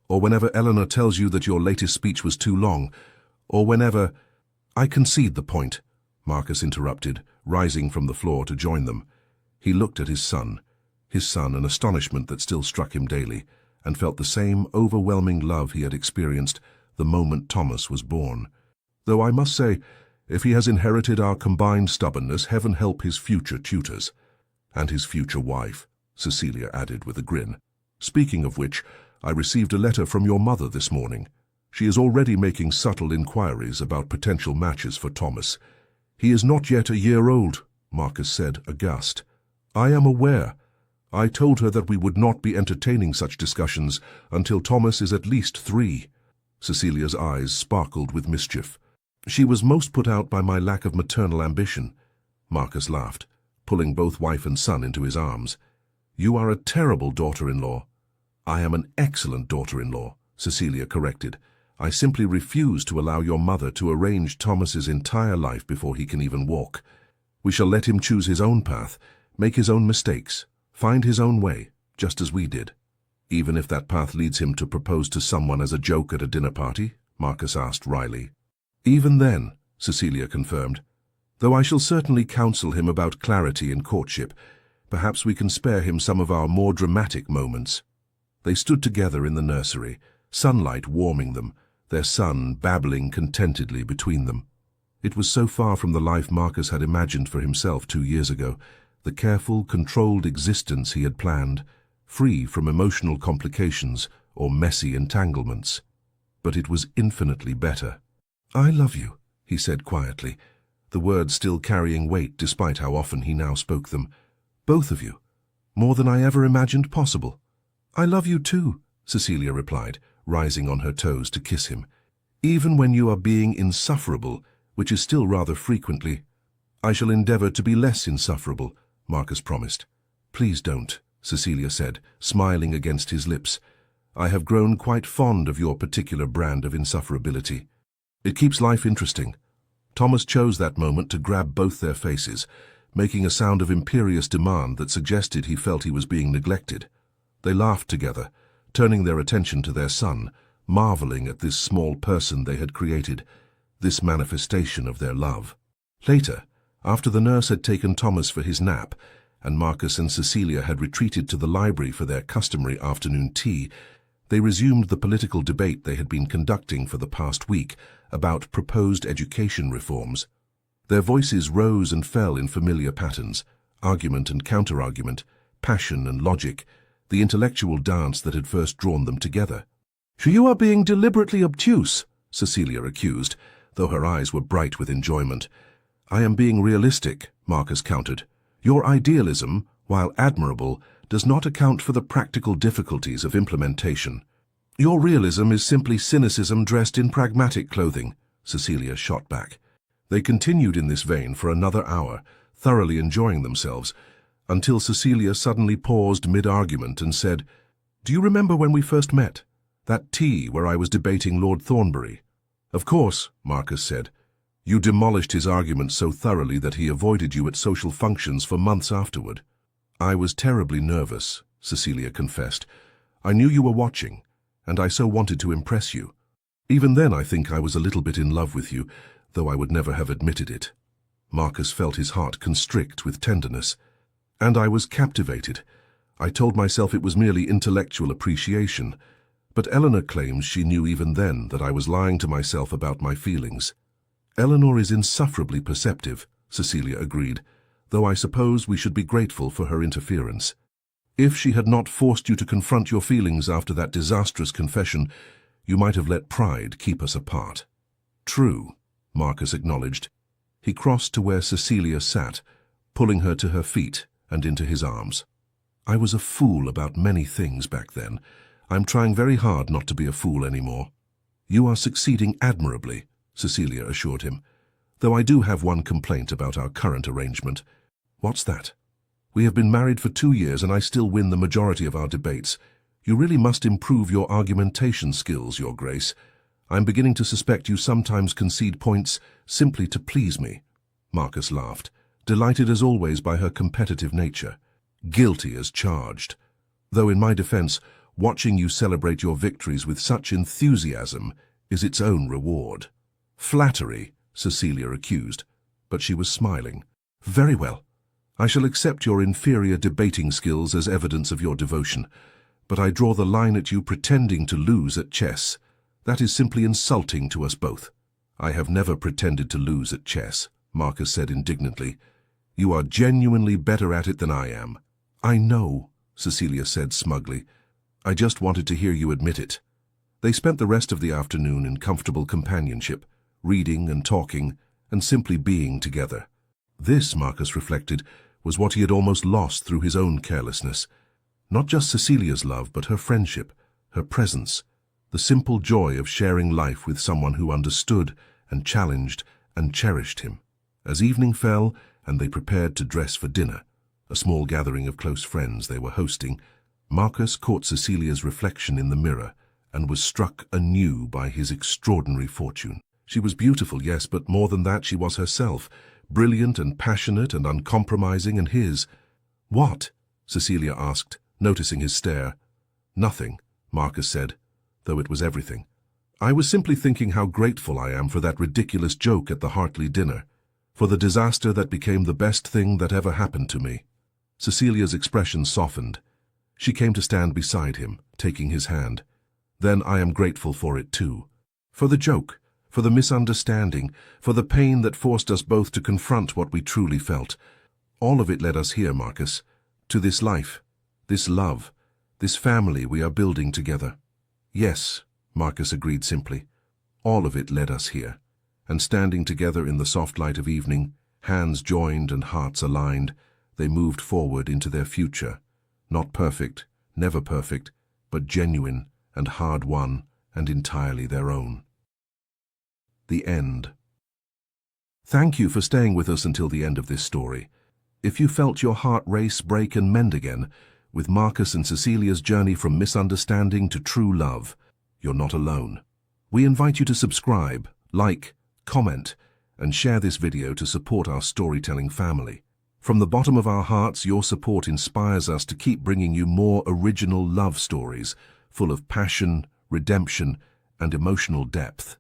or whenever Eleanor tells you that your latest speech was too long, or whenever—" "I concede the point," Marcus interrupted, rising from the floor to join them. He looked at his son, an astonishment that still struck him daily, and felt the same overwhelming love he had experienced the moment Thomas was born. "Though I must say, if he has inherited our combined stubbornness, heaven help his future tutors." "And his future wife," Cecilia added with a grin. "Speaking of which, I received a letter from your mother this morning. She is already making subtle inquiries about potential matches for Thomas." "He is not yet a year old," Marcus said, aghast. "I am aware. I told her that we would not be entertaining such discussions until Thomas is at least 3. Cecilia's eyes sparkled with mischief. "She was most put out by my lack of maternal ambition." Marcus laughed, pulling both wife and son into his arms. "You are a terrible daughter-in-law." "I am an excellent daughter-in-law," Cecilia corrected. "I simply refuse to allow your mother to arrange Thomas's entire life before he can even walk. We shall let him choose his own path, make his own mistakes, find his own way, just as we did." "Even if that path leads him to propose to someone as a joke at a dinner party?" Marcus asked wryly. "Even then," Cecilia confirmed. "Though I shall certainly counsel him about clarity in courtship. Perhaps we can spare him some of our more dramatic moments." They stood together in the nursery, sunlight warming them, their son babbling contentedly between them. It was so far from the life Marcus had imagined for himself 2 years ago, the careful, controlled existence he had planned, free from emotional complications or messy entanglements. But it was infinitely better. "I love you," he said quietly, the words still carrying weight despite how often he now spoke them. "Both of you, more than I ever imagined possible." "I love you too," Cecilia replied, rising on her toes to kiss him. "Even when you are being insufferable, which is still rather frequently." "I shall endeavor to be less insufferable," Marcus promised. "Please don't," Cecilia said, smiling against his lips. "I have grown quite fond of your particular brand of insufferability. It keeps life interesting." Thomas chose that moment to grab both their faces, making a sound of imperious demand that suggested he felt he was being neglected. They laughed together, turning their attention to their son, marveling at this small person they had created, this manifestation of their love. Later, after the nurse had taken Thomas for his nap, and Marcus and Cecilia had retreated to the library for their customary afternoon tea, they resumed the political debate they had been conducting for the past week about proposed education reforms. Their voices rose and fell in familiar patterns, argument and counter-argument, passion and logic, the intellectual dance that had first drawn them together. "You are being deliberately obtuse," Cecilia accused, though her eyes were bright with enjoyment. "I am being realistic," Marcus countered. "Your idealism, while admirable, does not account for the practical difficulties of implementation." "Your realism is simply cynicism dressed in pragmatic clothing," Cecilia shot back. They continued in this vein for another hour, thoroughly enjoying themselves, until Cecilia suddenly paused mid-argument and said, "Do you remember when we first met? That tea where I was debating Lord Thornbury?" "Of course," Marcus said. "You demolished his arguments so thoroughly that he avoided you at social functions for months afterward." "I was terribly nervous," Cecilia confessed. "I knew you were watching, and I so wanted to impress you. Even then I think I was a little bit in love with you, though I would never have admitted it." Marcus felt his heart constrict with tenderness. "And I was captivated. I told myself it was merely intellectual appreciation. But Eleanor claims she knew even then that I was lying to myself about my feelings. Eleanor is insufferably perceptive, Cecilia agreed, though I suppose we should be grateful for her interference. If she had not forced you to confront your feelings after that disastrous confession, you might have let pride keep us apart. True, Marcus acknowledged. He crossed to where Cecilia sat, pulling her to her feet and into his arms. I was a fool about many things back then. I'm trying very hard not to be a fool anymore. You are succeeding admirably, Cecilia assured him, though I do have one complaint about our current arrangement. What's that? We have been married for 2 years and I still win the majority of our debates. You really must improve your argumentation skills, Your Grace. I'm beginning to suspect you sometimes concede points simply to please me. Marcus laughed, delighted as always by her competitive nature. Guilty as charged. Though in my defense, watching you celebrate your victories with such enthusiasm is its own reward. Flattery, Cecilia accused, but she was smiling. Very well. I shall accept your inferior debating skills as evidence of your devotion, but I draw the line at you pretending to lose at chess. That is simply insulting to us both. I have never pretended to lose at chess, Marcus said indignantly. You are genuinely better at it than I am. I know, Cecilia said smugly. I just wanted to hear you admit it. They spent the rest of the afternoon in comfortable companionship, reading and talking, and simply being together. This, Marcus reflected, was what he had almost lost through his own carelessness. Not just Cecilia's love, but her friendship, her presence, the simple joy of sharing life with someone who understood and challenged and cherished him. As evening fell and they prepared to dress for dinner, a small gathering of close friends they were hosting, Marcus caught Cecilia's reflection in the mirror and was struck anew by his extraordinary fortune. She was beautiful, yes, but more than that, she was herself, brilliant and passionate and uncompromising, and his. What? Cecilia asked, noticing his stare. Nothing, Marcus said, though it was everything. I was simply thinking how grateful I am for that ridiculous joke at the Hartley dinner, for the disaster that became the best thing that ever happened to me. Cecilia's expression softened. She came to stand beside him, taking his hand. Then I am grateful for it too. For the joke, for the misunderstanding, for the pain that forced us both to confront what we truly felt. All of it led us here, Marcus, to this life, this love, this family we are building together. Yes, Marcus agreed simply. All of it led us here. And standing together in the soft light of evening, hands joined and hearts aligned, they moved forward into their future. Not perfect, never perfect, but genuine and hard-won and entirely their own. The end. Thank you for staying with us until the end of this story. If you felt your heart race, break and mend again, with Marcus and Cecilia's journey from misunderstanding to true love, you're not alone. We invite you to subscribe, like, comment, and share this video to support our storytelling family. From the bottom of our hearts, your support inspires us to keep bringing you more original love stories, full of passion, redemption, and emotional depth.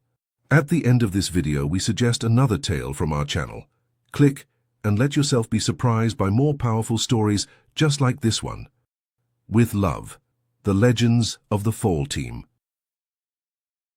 At the end of this video, we suggest another tale from our channel. Click and let yourself be surprised by more powerful stories just like this one. With love, the legends of the Fall Team.